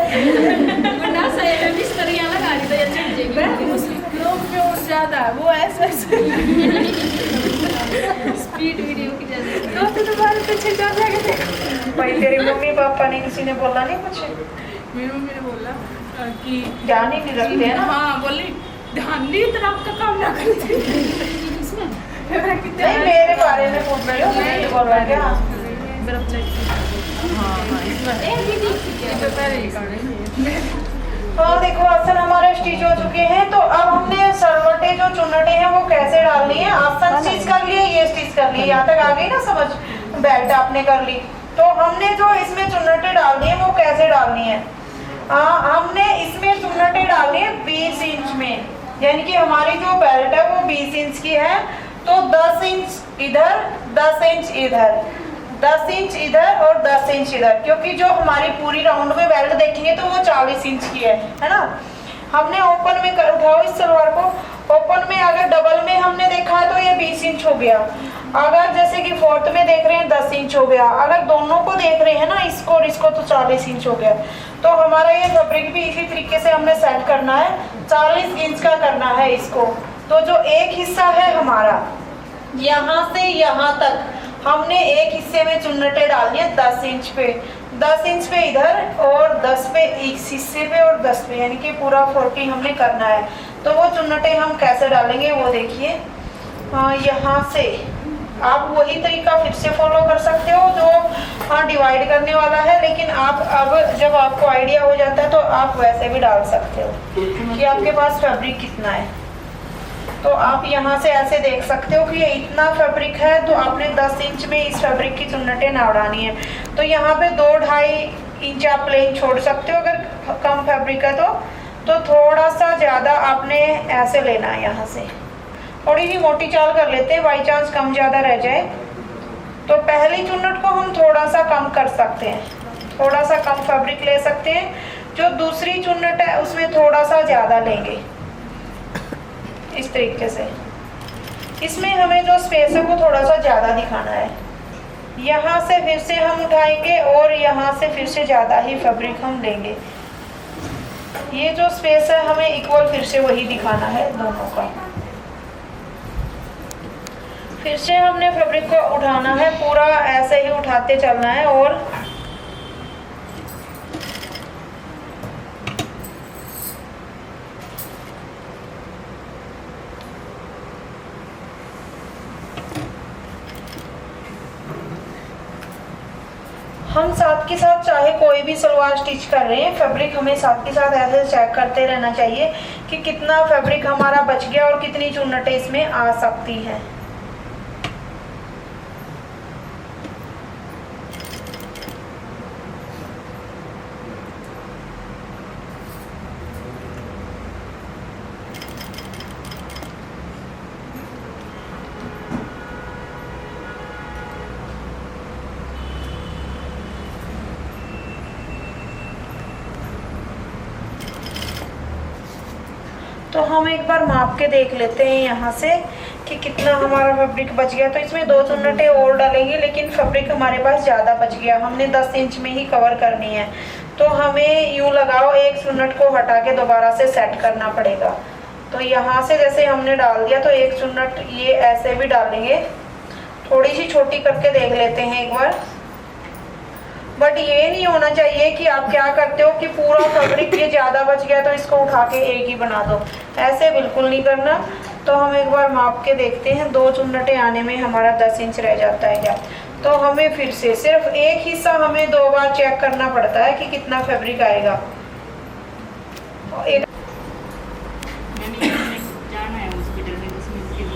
गंडासा है मिस्त्रियां लगा रही तो ये चढ़ जाएगी। मुस्लिम लोग में और ज्यादा वो ऐसे स्पीड वीडियो की जैसे तो तुम्हारे पीछे जा जाके देखो। भाई तेरी मम्मी पापा ने किसी ने बोला नहीं कुछ? मेरी मम्मी ने बोला कि ध्यान ही नहीं रखते हैं ना। हाँ बोली ध्यान नहीं इतना आपका काम ना करते। नहीं मेरे बारे में पूछ रही हो, मैं बोल रहा है क्या? तो देखो आसन हमारे स्टिच हो चुके हैं। तो अब हमने सरवटे जो चुन्नटे हैं वो कैसे डालनी है। आसन स्टिच कर लिए, ये स्टिच कर लिए, यहाँ तक आ गई ना समझ। बेल्ट आपने कर ली, तो हमने जो इसमें चुन्नटे डालनी है वो कैसे डालनी है। हमने इसमें चुन्नटे डालनी है 20 इंच में, यानी कि हमारी जो बेल्ट है वो 20 इंच की है। तो 10 इंच इधर, 10 इंच इधर, 10 इंच इधर और 10 इंच इधर, क्योंकि जो हमारी पूरी राउंड में बेल्ट देखेंगे तो वो 40 इंच की है ना। हमने ओपन में उठाओ इस सलवार को, ओपन में अगर डबल में हमने देखा है तो ये 20 इंच हो गया। अगर जैसे कि फोर्थ में देख रहे हैं 10 इंच हो गया। अगर दोनों को देख रहे हैं ना, इसको और इसको, तो 40 इंच हो गया। तो हमारा ये फैब्रिक भी इसी तरीके से हमने सेट करना है, 40 इंच का करना है इसको। तो जो एक हिस्सा है हमारा यहाँ से यहाँ तक, हमने एक हिस्से में चुन्नटे डालनी है 10 इंच पे, 10 इंच पे इधर और 10 पे इस हिस्से पे और 10 पे, यानी कि पूरा 40 हमने करना है। तो वो चुन्नटे हम कैसे डालेंगे वो देखिए। यहाँ से आप वही तरीका फिर से फॉलो कर सकते हो जो डिवाइड करने वाला है, लेकिन आप अब जब आपको आइडिया हो जाता है तो आप वैसे भी डाल सकते हो कि आपके पास फैब्रिक कितना है। तो आप यहाँ से ऐसे देख सकते हो कि ये इतना फैब्रिक है, तो आपने 10 इंच में इस फैब्रिक की चुन्नटें ना उड़ानी है। तो यहाँ पे 2-2.5 इंच आप प्लेन छोड़ सकते हो अगर कम फैब्रिक है तो थोड़ा सा ज़्यादा आपने ऐसे लेना है। यहाँ से थोड़ी सी मोटी चाल कर लेते हैं, बाई चांस कम ज़्यादा रह जाए। तो पहली चुन्नट को हम थोड़ा सा कम कर सकते हैं, थोड़ा सा कम फैब्रिक ले सकते हैं। जो दूसरी चुन्नट है उसमें थोड़ा सा ज़्यादा लेंगे, इस तरीके से। इसमें हमें जो स्पेस है वो थोड़ा सा ज़्यादा दिखाना है। यहाँ से फिर से हम उठाएंगे और यहाँ से फिर से ज़्यादा ही फैब्रिक हम लेंगे। ये जो स्पेस है हमें इक्वल फिर से वही दिखाना है दोनों का। फिर से हमने फैब्रिक को उठाना है, पूरा ऐसे ही उठाते चलना है। और हम साथ के साथ चाहे कोई भी सलवार स्टिच कर रहे हैं, फैब्रिक हमें साथ के साथ ऐसे चेक करते रहना चाहिए कि कितना फैब्रिक हमारा बच गया और कितनी चुन्नटें इसमें आ सकती हैं। तो हम एक बार माप के देख लेते हैं यहाँ से कि कितना हमारा फैब्रिक बच गया। तो इसमें 2 चुन्नटें और डालेंगे, लेकिन फैब्रिक हमारे पास ज़्यादा बच गया, हमने 10 इंच में ही कवर करनी है। तो हमें यूँ लगाओ, एक चुन्नट को हटा के दोबारा से सेट करना पड़ेगा। तो यहाँ से जैसे हमने डाल दिया तो एक चुन्नट ये ऐसे भी डालेंगे, थोड़ी सी छोटी करके देख लेते हैं एक बार। बट ये नहीं होना चाहिए कि आप क्या करते हो कि पूरा फैब्रिक ये ज़्यादा बच गया तो इसको उठा के एक ही बना दो, ऐसे बिल्कुल नहीं करना। तो हम एक बार माप के देखते हैं, 2 चुन्नटें आने में हमारा 10 इंच रह जाता है क्या। तो हमें फिर से सिर्फ एक हिस्सा हमें 2 बार चेक करना पड़ता है कि कितना फैब्रिक आएगा।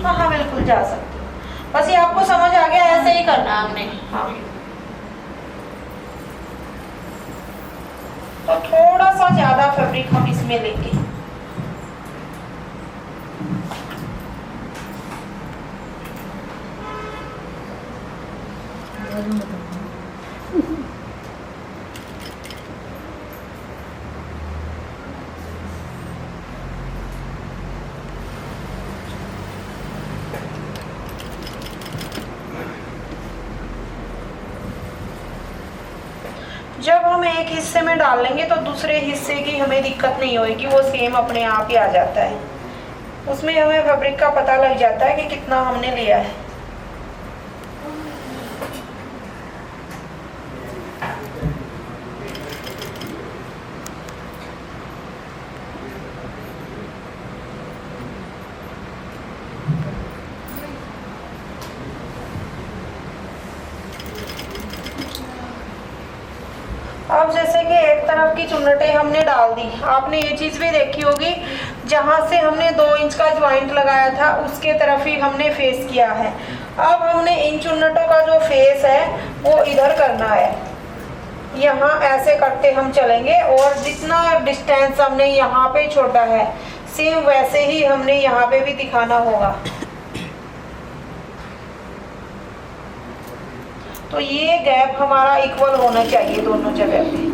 हाँ बिल्कुल जा सकते हो, बस ये आपको समझ आ गया, ऐसे ही करना आपने। हाँ तो थोड़ा सा ज़्यादा फैब्रिक हम इसमें लेंगे। जब हम एक हिस्से में डाल लेंगे तो दूसरे हिस्से की हमें दिक्कत नहीं होगी, वो सेम अपने आप ही आ जाता है। उसमें हमें फैब्रिक का पता लग जाता है कि कितना हमने लिया है। अब जैसे कि एक तरफ की चुन्नटें हमने डाल दी, आपने ये चीज़ भी देखी होगी, जहाँ से हमने 2 इंच का ज्वाइंट लगाया था उसके तरफ ही हमने फेस किया है। अब हमने इन चुन्नटों का जो फेस है वो इधर करना है, यहाँ ऐसे करते हम चलेंगे। और जितना डिस्टेंस हमने यहाँ पे छोड़ा है सेम वैसे ही हमने यहाँ पे भी दिखाना होगा। तो ये गैप हमारा इक्वल होना चाहिए दोनों जगह पे।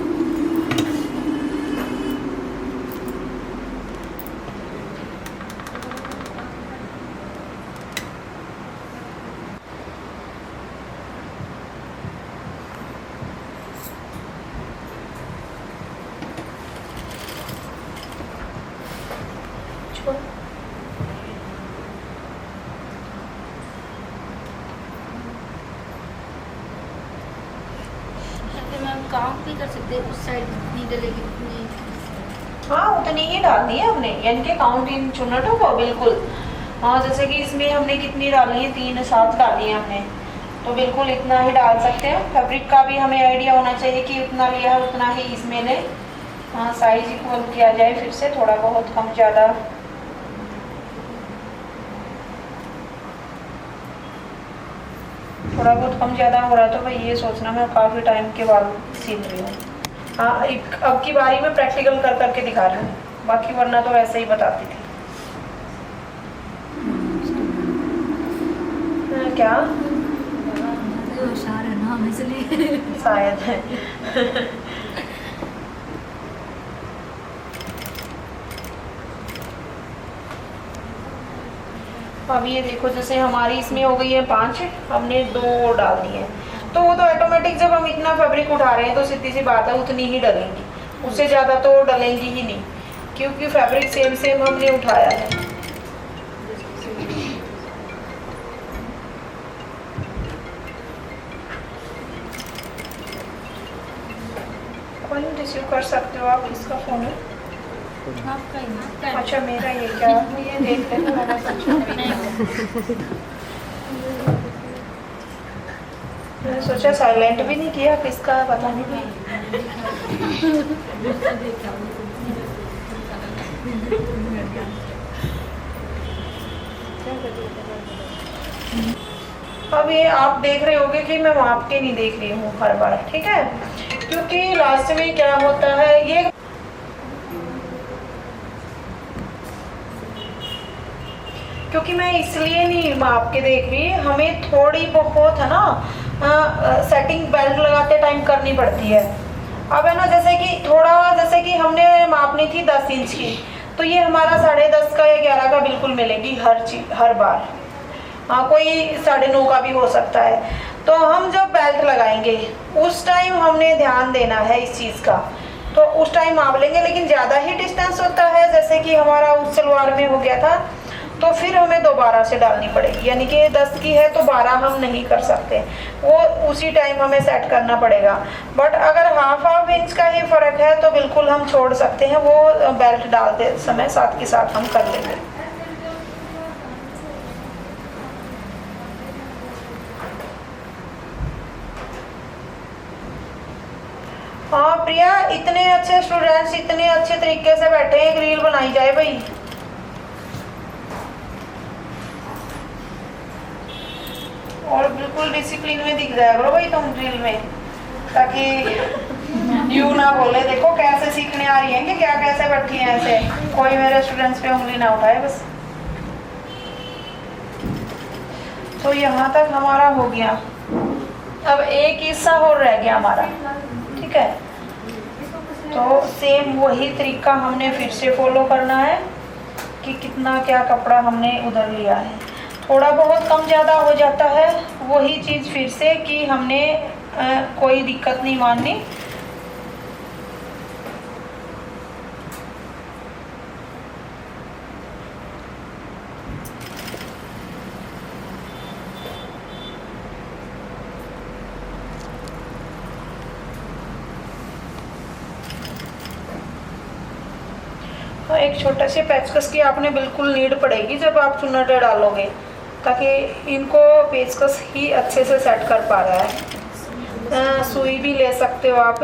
काउंट भी कर सकते हैं, उस साइड नहीं डलेगी उतनी। हाँ उतनी ही डालनी है हमने, यानी कि काउंट इन चुन्नटों को बिल्कुल। हाँ जैसे कि इसमें हमने कितनी डाली है, 3-7 डाली है हमने, तो बिल्कुल इतना ही डाल सकते हैं। फैब्रिक का भी हमें आइडिया होना चाहिए कि उतना लिया है उतना ही इसमें ले। हाँ साइज इक्वल किया जाए फिर से, थोड़ा बहुत कम ज़्यादा। थोड़ा बहुत कम ज़्यादा हो रहा है तो भाई ये सोचना मैं काफ़ी टाइम के बाद सीख रही हूँ। हाँ अब की बारी में प्रैक्टिकल कर करके दिखा रही हूँ, बाकी वरना तो वैसे ही बताती थी। क्या होशियार है ना हम इसलिए शायद है। अब ये देखो जैसे हमारी इसमें हो गई है 5, हमने 2 और डाल दी है, तो वो तो ऑटोमेटिक जब हम इतना फैब्रिक उठा रहे हैं तो सीधी सी बात है उतनी ही डलेंगी, उससे ज़्यादा तो डलेंगी ही नहीं, क्योंकि फैब्रिक सेम सेम हमने उठाया है। कौन रिसीव कर सकते हो आप, किसका फ़ोन है? आपका ही ना। अच्छा मेरा, ये क्या ये देख लेते हो, मैंने सोचा साइलेंट भी नहीं किया, किसका पता नहीं। अब ये आप देख रहे होगे कि मैं माप के नहीं देख रही हूँ हर बार, ठीक है, क्योंकि लास्ट में क्या होता है ये, क्योंकि मैं इसलिए नहीं माप के देख रही, हमें थोड़ी बहुत है ना सेटिंग बेल्ट लगाते टाइम करनी पड़ती है। अब है ना जैसे कि जैसे कि हमने मापनी थी 10 इंच की, तो ये हमारा 10.5 का या 11 का बिल्कुल मिलेगी हर बार। हाँ कोई 9.5 का भी हो सकता है। तो हम जब बेल्ट लगाएंगे उस टाइम हमने ध्यान देना है इस चीज़ का, तो उस टाइम माप लेंगे, लेकिन ज़्यादा ही डिस्टेंस होता है जैसे कि हमारा उस सलवार में हो गया था, तो फिर हमें दोबारा से डालनी पड़ेगी, यानी कि 10 की है तो 12 हम नहीं कर सकते, वो उसी टाइम हमें सेट करना पड़ेगा। बट अगर हाफ इंच का ही फ़र्क है तो बिल्कुल हम छोड़ सकते हैं, वो बेल्ट डालते समय साथ के साथ हम कर लेंगे। हाँ प्रिया, इतने अच्छे स्टूडेंट्स इतने अच्छे तरीके से बैठे हैं, एक रील बनाई जाए भाई। और बिल्कुल डिसिप्लिन में दिख जाए करो भाई तुम रील में, ताकि यू ना बोले देखो कैसे सीखने आ रही हैं कि क्या कैसे बैठी हैं ऐसे, कोई मेरे स्टूडेंट्स पे उंगली ना उठाए बस। तो यहाँ तक हमारा हो गया, अब एक हिस्सा और रह गया हमारा, ठीक है। तो सेम वही तरीका हमने फिर से फॉलो करना है कि कितना क्या कपड़ा हमने उधर लिया है, थोड़ा बहुत कम ज़्यादा हो जाता है, वही चीज़ फिर से कि हमने कोई दिक्कत नहीं माननी। तो एक छोटे से पेचकस की आपने बिल्कुल नीड पड़ेगी जब आप चुन्नटे डालोगे, ताकि इनको पेचकस ही अच्छे से सेट कर पा रहा है। सुई भी ले सकते हो आप।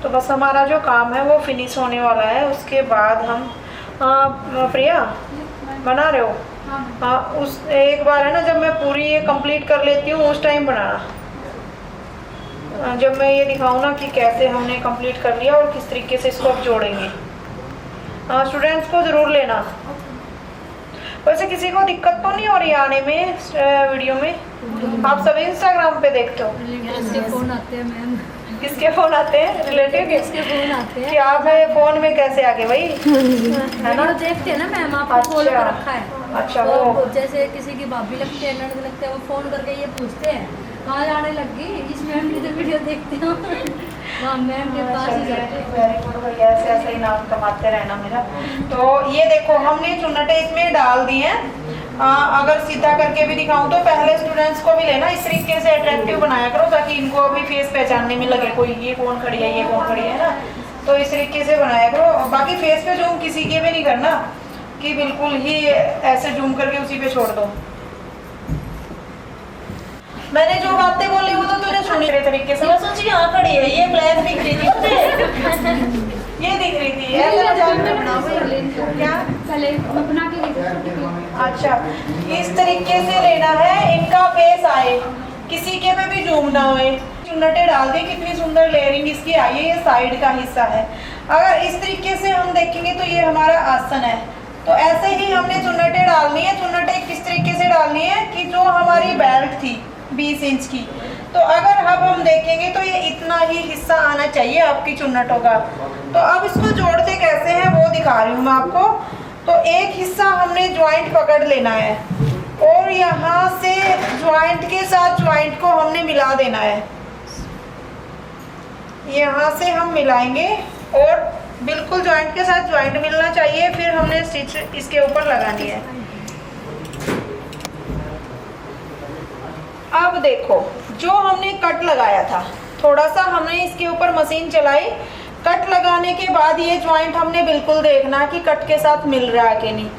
तो बस हमारा जो काम है वो फिनिश होने वाला है, उसके बाद हम प्रिया बना रहे हो? हाँ उस एक बार है ना जब मैं पूरी ये कंप्लीट कर लेती हूँ उस टाइम बनाना, जब मैं ये दिखाऊँ ना कि कैसे हमने कंप्लीट कर लिया और किस तरीके से इसको अब जोड़ेंगे। स्टूडेंट्स को ज़रूर लेना। वैसे किसी को दिक्कत तो नहीं हो रही आने में वीडियो में? आप सभी इंस्टाग्राम पे देखते हो? किसके फ़ोन आते हैं मैम? किसके फ़ोन आते हैं? रिलेटिव के? किसके फ़ोन आते हैं? कि आप फ़ोन में कैसे आ गए भाई? है ना? देखते हैं ना मैम, आपको फॉलो कर रखा है। अच्छा तो वो जैसे किसी की भाभी लगती है, ननद लगते हैं, वो फ़ोन करके ये पूछते हैं कहाँ जाने लगी, इस मैम की तो वीडियो देखती हूँ, वहाँ मैम के पास ही जाते हैं। वेरी गुड भैया, ऐसे ऐसे ही नाम कमाते रहना मेरा। तो ये देखो हमने चुन्नटे इसमें डाल दिए हैं अगर सीधा करके भी दिखाऊं तो पहले स्टूडेंट्स को भी लेना इस तरीके से अट्रैक्टिव बनाया करो, ताकि इनको भी फेस पहचानने में लगे कोई ये कौन खड़ी है, ये कौन खड़ी है ना। तो इस तरीके से बनाया करो। बाकी फेस पे जूम किसी के भी नहीं करना कि बिल्कुल ही ऐसे जूम करके उसी पे छोड़ दो। मैंने जो बातें बोली वो तो तूने सुनी मेरे तरीके से। मैं सोची यहाँ खड़ी है, ये ब्लैक दिख रही थी मुझे, ये दिख रही थी। क्या बना के अच्छा, इस तरीके से लेना है, इनका फेस आए, किसी के पे भी जूम ना होए। चुन्नटें डाल दी, कितनी सुंदर लेयरिंग इसकी आई है, ये साइड का हिस्सा है। अगर इस तरीके से हम देखेंगे तो ये हमारा आसन है। तो ऐसे ही हमने चुन्नटें डालनी है। चुन्नटें किस तरीके से डालनी है कि जो हमारी बेल्ट थी 20 इंच की, तो अगर अब हम देखेंगे तो ये इतना ही हिस्सा आना चाहिए आपकी चुन्नटों का। तो अब इसको जोड़ते कैसे हैं वो दिखा रही हूँ मैं आपको। तो एक हिस्सा हमने ज्वाइंट पकड़ लेना है और यहाँ से ज्वाइंट के साथ ज्वाइंट को हमने मिला देना है। यहाँ से हम मिलाएंगे और बिल्कुल ज्वाइंट के साथ ज्वाइंट मिलना चाहिए। फिर हमने स्टिच इसके ऊपर लगानी है। अब देखो, जो हमने कट लगाया था, थोड़ा सा हमने इसके ऊपर मशीन चलाई। कट लगाने के बाद ये ज्वाइंट हमने बिल्कुल देखना कि कट के साथ मिल रहा है कि नहीं।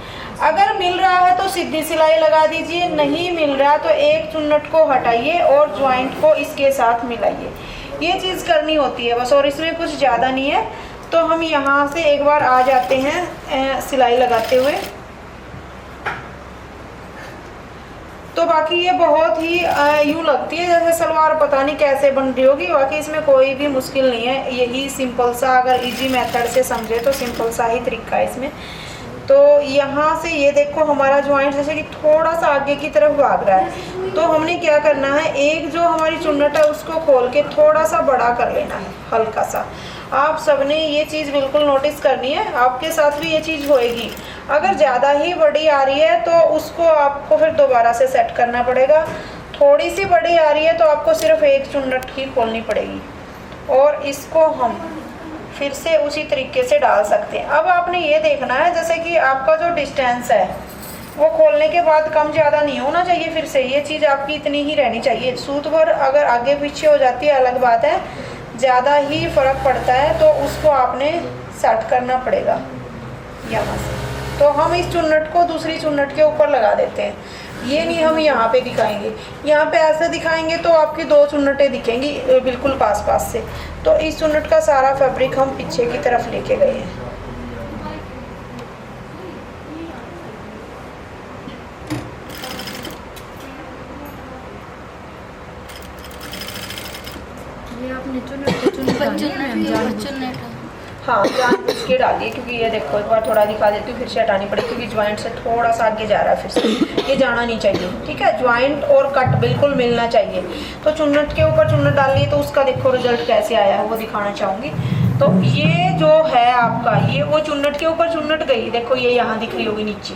अगर मिल रहा है तो सीधी सिलाई लगा दीजिए, नहीं मिल रहा तो एक चुन्नट को हटाइए और ज्वाइंट को इसके साथ मिलाइए। ये चीज़ करनी होती है बस, और इसमें कुछ ज़्यादा नहीं है। तो हम यहाँ से एक बार आ जाते हैं सिलाई लगाते हुए। तो बाकी ये बहुत ही यूँ लगती है जैसे सलवार पता नहीं कैसे बन रही होगी। बाकी इसमें कोई भी मुश्किल नहीं है, यही सिंपल सा, अगर इजी मेथड से समझे तो सिंपल सा ही तरीका है इसमें। तो यहाँ से ये देखो हमारा ज्वाइंट जैसे कि थोड़ा सा आगे की तरफ भाग रहा है। तो हमने क्या करना है, एक जो हमारी चुन्नट है उसको खोल के थोड़ा सा बड़ा कर लेना है, हल्का सा। आप सबने ये चीज़ बिल्कुल नोटिस करनी है, आपके साथ भी ये चीज़ होएगी। अगर ज़्यादा ही बड़ी आ रही है तो उसको आपको फिर दोबारा से सेट करना पड़ेगा। थोड़ी सी बड़ी आ रही है तो आपको सिर्फ एक चुन्नट ही खोलनी पड़ेगी और इसको हम फिर से उसी तरीके से डाल सकते हैं। अब आपने ये देखना है जैसे कि आपका जो डिस्टेंस है वो खोलने के बाद कम ज़्यादा नहीं होना चाहिए। फिर से ये चीज़ आपकी इतनी ही रहनी चाहिए। सूत भर अगर आगे पीछे हो जाती है अलग बात है, ज़्यादा ही फ़र्क पड़ता है तो उसको आपने सेट करना पड़ेगा यहाँ से। तो हम इस चुन्नट को दूसरी चुन्नट के ऊपर लगा देते हैं। ये नहीं हम यहाँ पे दिखाएंगे, यहाँ पे ऐसे दिखाएंगे तो आपकी दो चुन्नटें दिखेंगी बिल्कुल पास पास से। तो इस चुन्नट का सारा फैब्रिक हम पीछे की तरफ लेके गए हैं। ये आपने चुन्नट हाँ, जानबूझ के डालिए, क्योंकि ये देखो एक बार थोड़ा दिखा देती हूँ, फिर से हटानी पड़ेगी क्योंकि ज्वाइंट से थोड़ा सा आगे जा रहा है। फिर से ये जाना नहीं चाहिए, ठीक है। ज्वाइंट और कट बिल्कुल मिलना चाहिए। तो चुन्नट के ऊपर चुन्नट डाल ली तो उसका देखो रिजल्ट कैसे आया है वो दिखाना चाहूँगी। तो ये जो है आपका, ये वो चुन्नट के ऊपर चुन्नट गई, देखो ये यहाँ दिख रही होगी नीचे,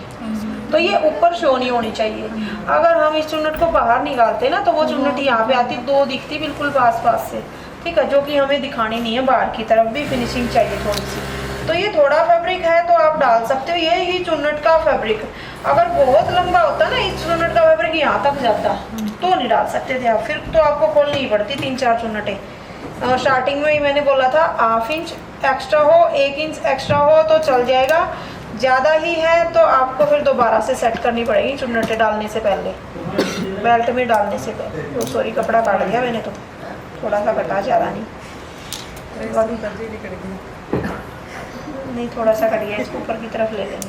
तो ये ऊपर शो नहीं होनी चाहिए। अगर हम इस चुन्नट को बाहर निकालते ना तो वो चुन्नट यहाँ पे आती, दो दिखती बिल्कुल पास पास से, ठीक है, जो कि हमें दिखानी नहीं है। बाहर की तरफ भी फिनिशिंग चाहिए थोड़ी सी। तो ये थोड़ा फैब्रिक है तो आप डाल सकते हो, ये ही चुन्नट का फैब्रिक। अगर बहुत लंबा होता ना इस चुन्नट का फैब्रिक यहाँ तक जाता तो नहीं डाल सकते थे आप, फिर तो आपको खोलनी ही पड़ती 3-4 चुन्नटें। स्टार्टिंग में ही मैंने बोला था 1/2 इंच एक्स्ट्रा हो, 1 इंच एक्स्ट्रा हो तो चल जाएगा। ज़्यादा ही है तो आपको फिर दोबारा से सेट करनी पड़ेगी चुन्नटें डालने से पहले, बेल्ट में डालने से पहले। तो सॉरी, कपड़ा काट दिया मैंने, तो थोड़ा सा कटा, ज़्यादा नहीं, नहीं थोड़ा सा कट गया, इसको ऊपर की तरफ ले लेंगे।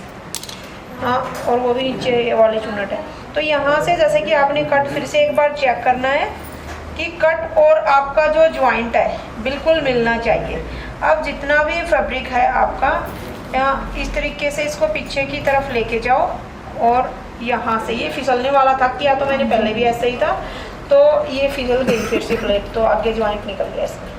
हाँ, और वो भी नीचे वाली चुन्नट है। तो यहाँ से जैसे कि आपने कट फिर से एक बार चेक करना है कि कट और आपका जो ज्वाइंट है बिल्कुल मिलना चाहिए। अब जितना भी फैब्रिक है आपका, इस तरीके से इसको पीछे की तरफ लेके जाओ और यहाँ से, ये फिसलने वाला था, किया तो मैंने पहले भी ऐसे ही था, तो ये फिसल गई फिर से प्लेट, तो आगे ज्वाइंट निकल गया इसमें।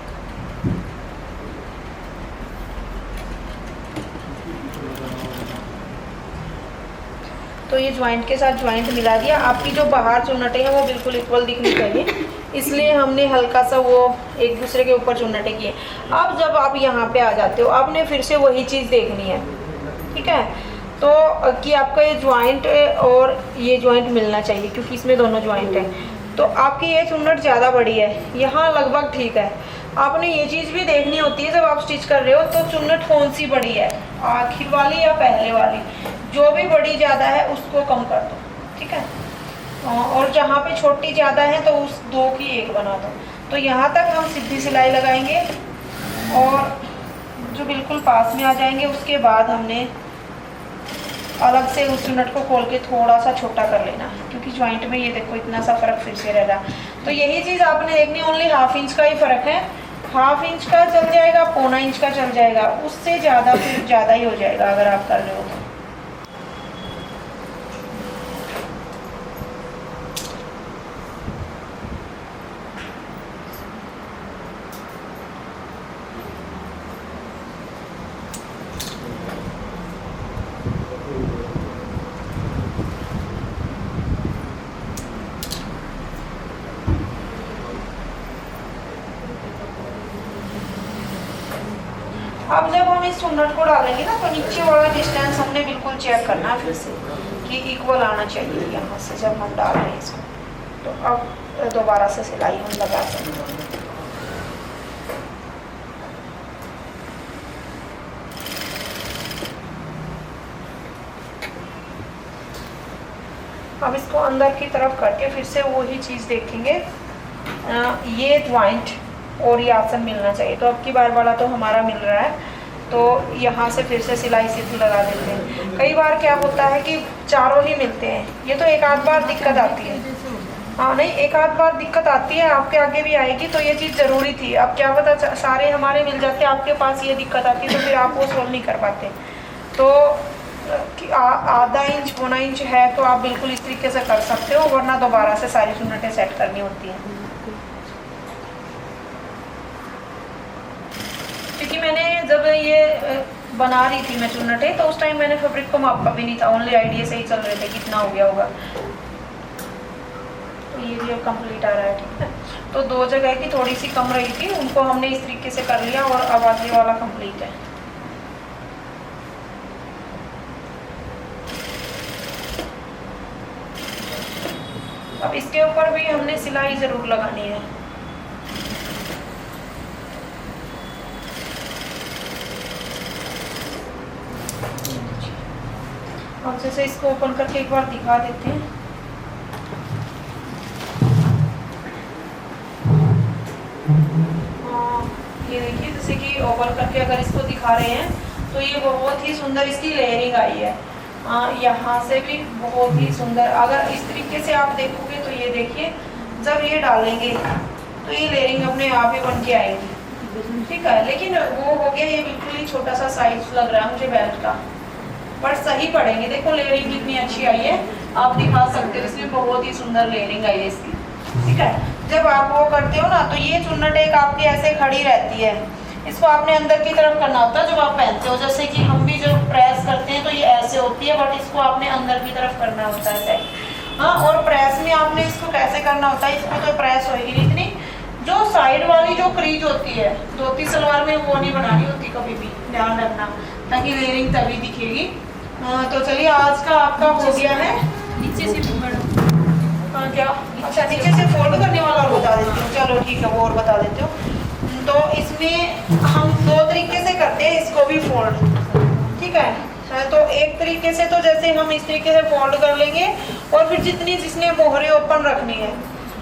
तो ये ज्वाइंट के साथ ज्वाइंट मिला दिया। आपकी जो बाहर चुन्नटें हैं वो बिल्कुल इक्वल दिखनी चाहिए, इसलिए हमने हल्का सा वो एक दूसरे के ऊपर चुन्नटें किए। अब जब आप यहाँ पे आ जाते हो, आपने फिर से वही चीज़ देखनी है, ठीक है। तो कि आपका ये जॉइंट और ये जॉइंट मिलना चाहिए, क्योंकि इसमें दोनों जॉइंट है। तो आपकी ये चुन्नट ज़्यादा बड़ी है, यहाँ लगभग ठीक है। आपने ये चीज़ भी देखनी होती है जब आप स्टिच कर रहे हो, तो चुन्नट कौन सी बड़ी है, आखिर वाली या पहले वाली, जो भी बड़ी ज़्यादा है उसको कम कर दो, ठीक है। और जहाँ पे छोटी ज़्यादा है तो उस दो की एक बना दो। तो यहाँ तक हम सीधी सिलाई लगाएंगे और जो बिल्कुल पास में आ जाएंगे उसके बाद हमने अलग से उस चुन्नट को खोल के थोड़ा सा छोटा कर लेना है, क्योंकि जॉइंट में ये देखो इतना सा फ़र्क फिर से रह रहा। तो यही चीज़ आपने देखनी, ओनली ½ इंच का ही फ़र्क है। ½ इंच का चल जाएगा, पौना इंच का चल जाएगा, उससे ज़्यादा फिर ज़्यादा ही हो जाएगा अगर आप कर रहे हो तो। अब जब हम इस चुन्नट को डालेंगे ना, तो नीचे वाला डिस्टेंस हमने बिल्कुल चेक करना है फिर से कि इक्वल आना चाहिए यहाँ से जब हम डाल रहे हैं इसको। तो अब दोबारा से सिलाई हम लगा सकते हैं। अब इसको अंदर की तरफ करके फिर से वही चीज़ देखेंगे, ये जॉइंट और ये आसन मिलना चाहिए। तो अब की बार वाला तो हमारा मिल रहा है, तो यहाँ से फिर से सिलाई सीधी लगा देते हैं। कई बार क्या होता है कि चारों ही मिलते हैं, ये तो एक आध बार दिक्कत आती है। हाँ नहीं, एक आध बार दिक्कत आती है, आपके आगे भी आएगी। तो ये चीज़ ज़रूरी थी। अब क्या पता सारे हमारे मिल जाते, आपके पास ये दिक्कत आती है तो फिर आप वो सोल्व नहीं कर पाते। तो आधा इंच पौना इंच है तो आप बिल्कुल इस तरीके से कर सकते हो, वरना दोबारा से सारी चुन्नटें सेट करनी होती हैं। क्योंकि मैंने जब ये बना रही थी मैं चुन्नटें, तो उस टाइम मैंने फैब्रिक को मापा भी नहीं था, ओनली आइडिया से ही चल रहे थे कितना हो गया होगा। तो ये भी अब कंप्लीट आ रहा है, ठीक है। तो दो जगह की थोड़ी सी कम रही थी, उनको हमने इस तरीके से कर लिया और अब आगे वाला कंप्लीट है। अब इसके ऊपर भी हमने सिलाई ज़रूर लगानी है। अब जैसे इसको ओपन करके एक बार दिखा देते हैं। ये देखिए, जैसे कि ओपन करके अगर इसको दिखा रहे हैं तो ये बहुत ही सुंदर इसकी लेयरिंग आई है। यहाँ से भी बहुत ही सुंदर। अगर इस तरीके से आप देखोगे तो ये देखिए, जब ये डालेंगे तो ये लेयरिंग अपने आप ही बन के आएगी, ठीक है। लेकिन वो हो गया, ये बिल्कुल ही छोटा सा साइज लग रहा है मुझे बेल्ट का, बट सही पड़ेंगे। देखो लेयरिंग कितनी अच्छी आई है, आप दिखा सकते हो, इसमें बहुत ही सुंदर लेयरिंग आई है इसकी, ठीक है। जब आप वो करते हो ना, तो ये चुन्नट एक आपकी ऐसे खड़ी रहती है, इसको आपने अंदर की तरफ करना होता है जब आप पहनते हो। जैसे कि हम भी जब प्रेस करते हैं तो ये ऐसे होती है, बट इसको आपने अंदर की तरफ करना होता है ऐसे। हाँ, और प्रेस में आपने इसको कैसे करना होता है, इसको तो प्रेस होगी नहीं इतनी, जो साइड वाली जो क्रीज होती है धोती सलवार में, वो नहीं बनानी होती कभी भी, ध्यान रखना, ताकि लेयरिंग तभी दिखेगी। तो चलिए, आज का आपका हो गया है। नीचे से हाँ क्या, अच्छा नीचे से फोल्ड करने वाला और बता देती हूँ। चलो ठीक है, वो और बता देती हूँ। तो इसमें हम दो तरीके से करते हैं इसको भी फोल्ड, ठीक है। तो एक तरीके से तो जैसे हम इस तरीके से फोल्ड कर लेंगे, और फिर जिसने मोहरी ओपन रखनी है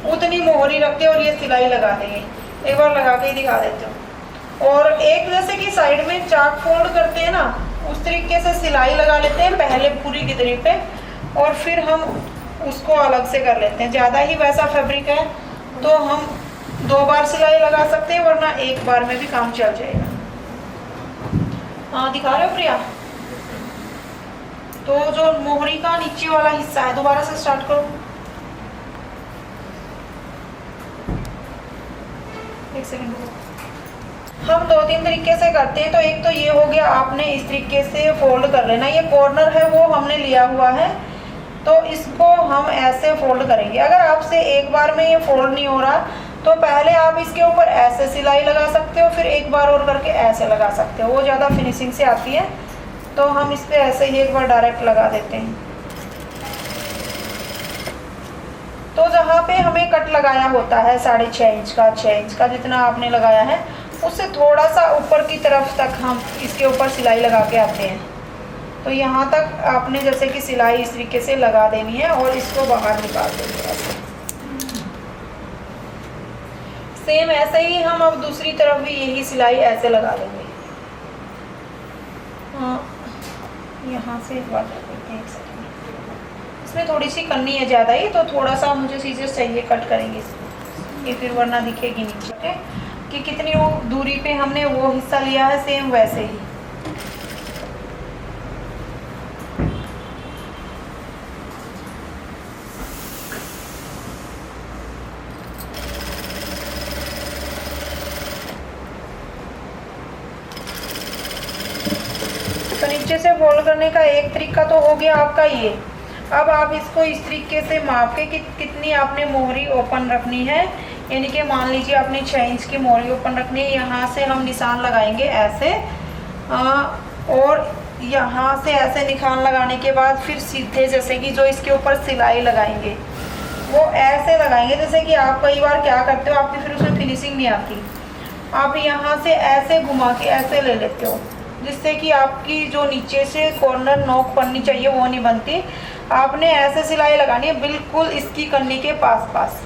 उतनी मोहरी रख के और ये सिलाई लगा देंगे। एक बार लगा के ही दिखा देते हो। और एक जैसे कि साइड में चाक फोल्ड करते हैं ना, उस तरीके से सिलाई लगा लेते हैं पहले पूरी गिदड़ी पे, और फिर हम उसको अलग से कर लेते हैं। ज़्यादा ही वैसा फैब्रिक है तो हम 2 बार सिलाई लगा सकते हैं, वरना एक बार में भी काम चल जाएगा। हाँ, दिखा रहे हो प्रिया? तो जो मोहरी का नीचे वाला हिस्सा है, दोबारा से स्टार्ट करो। एक सेकंड, हम 2-3 तरीके से करते हैं। तो एक तो ये हो गया, आपने इस तरीके से फोल्ड कर लेना। ये कॉर्नर है वो हमने लिया हुआ है, तो इसको हम ऐसे फोल्ड करेंगे। अगर आपसे एक बार में ये फोल्ड नहीं हो रहा, तो पहले आप इसके ऊपर ऐसे सिलाई लगा सकते हो, फिर एक बार और करके ऐसे लगा सकते हो, वो ज़्यादा फिनिशिंग से आती है। तो हम इस पे ऐसे ही एक बार डायरेक्ट लगा देते हैं। तो जहाँ पे हमें कट लगाया होता है 6.5 इंच का, 6 इंच का जितना आपने लगाया है, उससे थोड़ा सा ऊपर की तरफ तक हम इसके ऊपर सिलाई लगा के आते हैं। तो यहाँ तक आपने जैसे कि सिलाई इस तरीके से लगा देनी है और इसको बाहर निकाल देंगे ऐसे। सेम ऐसे ही हम अब दूसरी तरफ भी यही सिलाई ऐसे लगा देंगे। हाँ, यहाँ से एक बार देते हैं, एक सेकंड। इसमें थोड़ी सी करनी है ज़्यादा ही, तो थोड़ा सा मुझे सीजर चाहिए, कट करेंगे ये, फिर वरना दिखेगी नीचे कि कितनी वो दूरी पे हमने वो हिस्सा लिया है, सेम वैसे ही। तो नीचे से फोल्ड करने का एक तरीका तो हो गया आपका ये। अब आप इसको इस तरीके से माप के कि कितनी आपने मोहरी ओपन रखनी है, यानी कि मान लीजिए आपने 6 इंच की मोहरी ओपन रखनी है। यहाँ से हम निशान लगाएंगे ऐसे, और यहाँ से ऐसे निशान लगाने के बाद फिर सीधे जैसे कि जो इसके ऊपर सिलाई लगाएंगे वो ऐसे लगाएंगे। जैसे कि आप कई बार क्या करते हो, आपकी फिर उसमें फिनिशिंग नहीं आती, आप यहाँ से ऐसे घुमा के ऐसे ले लेते हो, जिससे कि आपकी जो नीचे से कॉर्नर नोक बननी चाहिए वो नहीं बनती। आपने ऐसे सिलाई लगानी है बिल्कुल इसकी कन्नी के पास,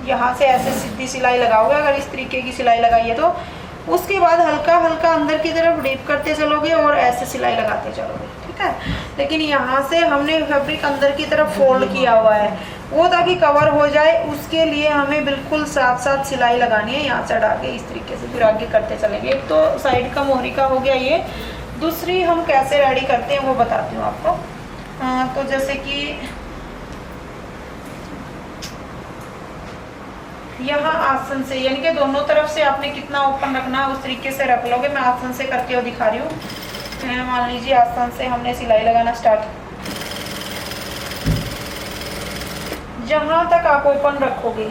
यहाँ से ऐसे सीधी सिलाई लगाओगे अगर इस तरीके की सिलाई लगाई है तो। उसके बाद हल्का हल्का अंदर की तरफ डीप करते चलोगे और ऐसे सिलाई लगाते चलोगे, ठीक है। लेकिन यहाँ से हमने फैब्रिक अंदर की तरफ फोल्ड किया हुआ है, वो ताकि कवर हो जाए, उसके लिए हमें बिल्कुल साथ साथ सिलाई लगानी है। यहाँ से हटा के इस तरीके से फिर आगे करते चलेंगे। एक तो साइड का मोहरी का हो गया ये, दूसरी हम कैसे रेडी करते हैं वो बताती हूँ आपको। तो जैसे कि यहाँ आसन से, यानी कि दोनों तरफ से आपने कितना ओपन रखना है उस तरीके से रख लोगे। मैं आसन से करते हुए दिखा रही हूँ। मान लीजिए आसन से हमने सिलाई लगाना स्टार्ट, जहाँ तक आप ओपन रखोगे,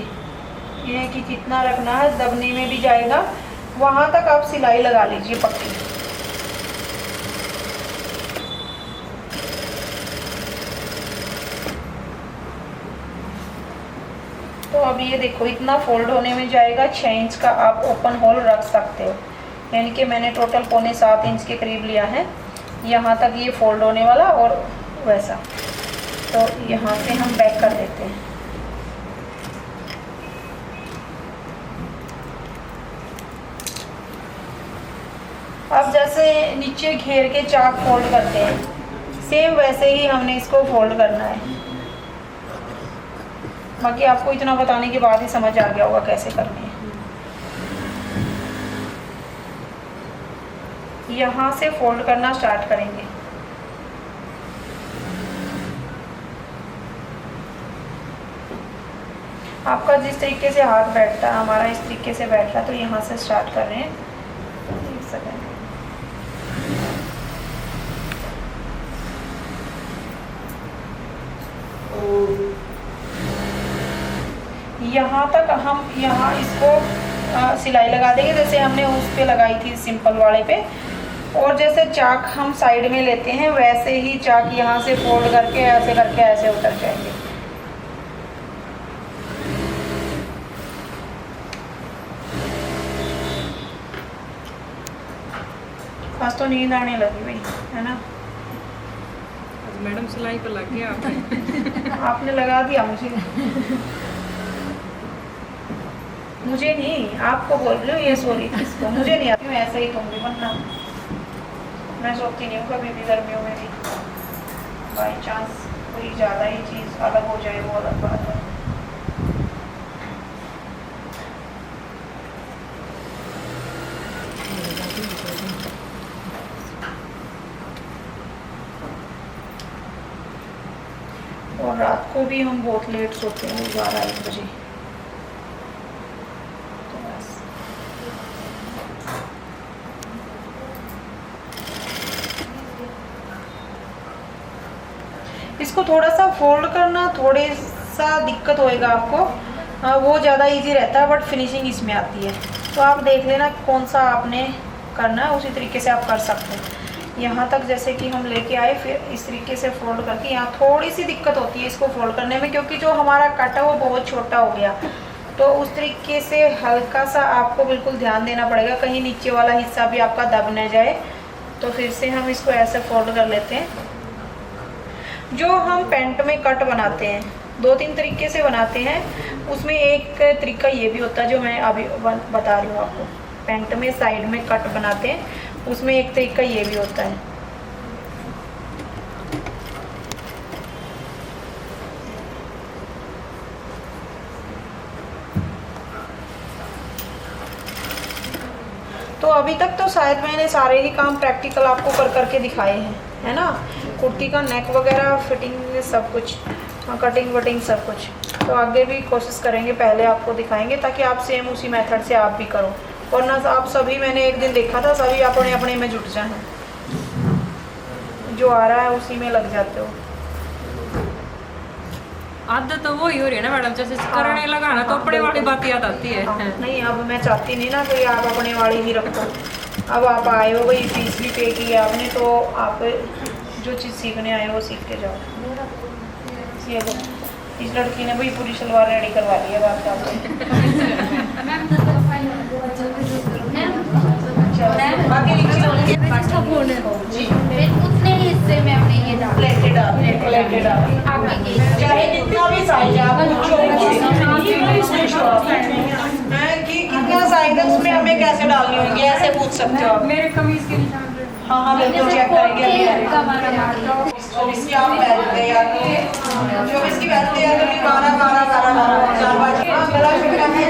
ये कि कितना रखना है, दबने में भी जाएगा, वहाँ तक आप सिलाई लगा लीजिए पक्की। तो अब ये देखो इतना फोल्ड होने में जाएगा, 6 इंच का आप ओपन होल रख सकते हो, यानी कि मैंने टोटल 6.25 इंच के करीब लिया है। यहाँ तक ये फोल्ड होने वाला और वैसा। तो यहाँ से हम बैक कर देते हैं। अब जैसे नीचे घेर के चाक फोल्ड करते हैं, सेम वैसे ही हमने इसको फोल्ड करना है। बाकी आपको इतना बताने के बाद ही समझ आ गया होगा कैसे करनी है। यहाँ से फोल्ड करना स्टार्ट करेंगे। आपका जिस तरीके से हाथ बैठता है, हमारा इस तरीके से बैठ रहा है, तो यहाँ से स्टार्ट कर रहे हैं। एक सेकंड, यहाँ तक हम यहाँ इसको सिलाई लगा देंगे जैसे हमने उस पे लगाई थी सिंपल वाले पे। और जैसे चाक हम साइड में लेते हैं वैसे ही चाक यहाँ से फोल्ड करके ऐसे उतर जाएंगे। आज तो नींद आने लगी भाई, है ना। मैडम सिलाई पर लग गया आपने। आपने लगा दिया मुझे नहीं, आपको बोल रही हूँ ये, सॉरी किसको, मुझे नहीं आती हूँ। ऐसे ही तुम भी बनना, मैं सोचती नहीं हूँ कभी भी गर्मियों में भी बाई चांस कोई ज़्यादा ही चीज़ अलग हो जाए वो अलग बात है। और रात को भी हम बहुत लेट सोते हैं, 12-1 बजे। तो बस इसको थोड़ा सा फोल्ड करना थोड़े सा दिक्कत होएगा आपको, वो ज़्यादा इजी रहता है, बट फिनिशिंग इसमें आती है। तो आप देख लेना कौन सा आपने करना है, उसी तरीके से आप कर सकते हैं। यहाँ तक जैसे कि हम लेके आए, फिर इस तरीके से फोल्ड करके, यहाँ थोड़ी सी दिक्कत होती है इसको फोल्ड करने में क्योंकि जो हमारा कट है वो बहुत छोटा हो गया, तो उस तरीके से हल्का सा आपको बिल्कुल ध्यान देना पड़ेगा कहीं नीचे वाला हिस्सा भी आपका दब न जाए। तो फिर से हम इसको ऐसे फोल्ड कर लेते हैं। जो हम पैंट में कट बनाते हैं 2-3 तरीके से बनाते हैं, उसमें एक तरीका ये भी होता है जो मैं अभी बता रही हूँ आपको। पैंट में साइड में कट बनाते हैं, उसमें एक तरीका ये भी होता है। तो अभी तक तो शायद मैंने सारे ही काम प्रैक्टिकल आपको कर करके दिखाए हैं, है ना। कुर्ती का नेक वगैरह, फिटिंग, सब कुछ, कटिंग वटिंग सब कुछ। तो आगे भी कोशिश करेंगे, पहले आपको दिखाएंगे ताकि आप सेम उसी मेथड से आप भी करो, वरना आप सभी, मैंने एक दिन देखा था, सभी अपने अपने में जुट जाए, जो आ रहा है उसी में लग जाते हो। आदत तो वही हो रही है ना मैडम, जैसे करने लगा ना तो अपने वाली बात याद आती है। नहीं, अब मैं चाहती नहीं ना कि आप अपने वाली ही रखो। अब आप आए हो, भाई फीस भी पे की है आपने, तो आप जो चीज़ सीखने आए हो वो सीख के जाओ। ये लो, इस लड़की ने भाई पूरी सलवार रेडी करवा ली है बात बाकी उतने हिस्से में हमने ये चाहे जितना भी साइज है, आप कि कितना साइज है उसमें हमें कैसे डालनी होगी, ऐसे पूछ सकते हो आप। मेरे कमीज के निशान पे हाँ बिल्कुल चेक करेंगे इसकी आप पहनते हैं या तो जो इसकी पहनते हैं तो 12 12 12 12 4 5 गला फिट करना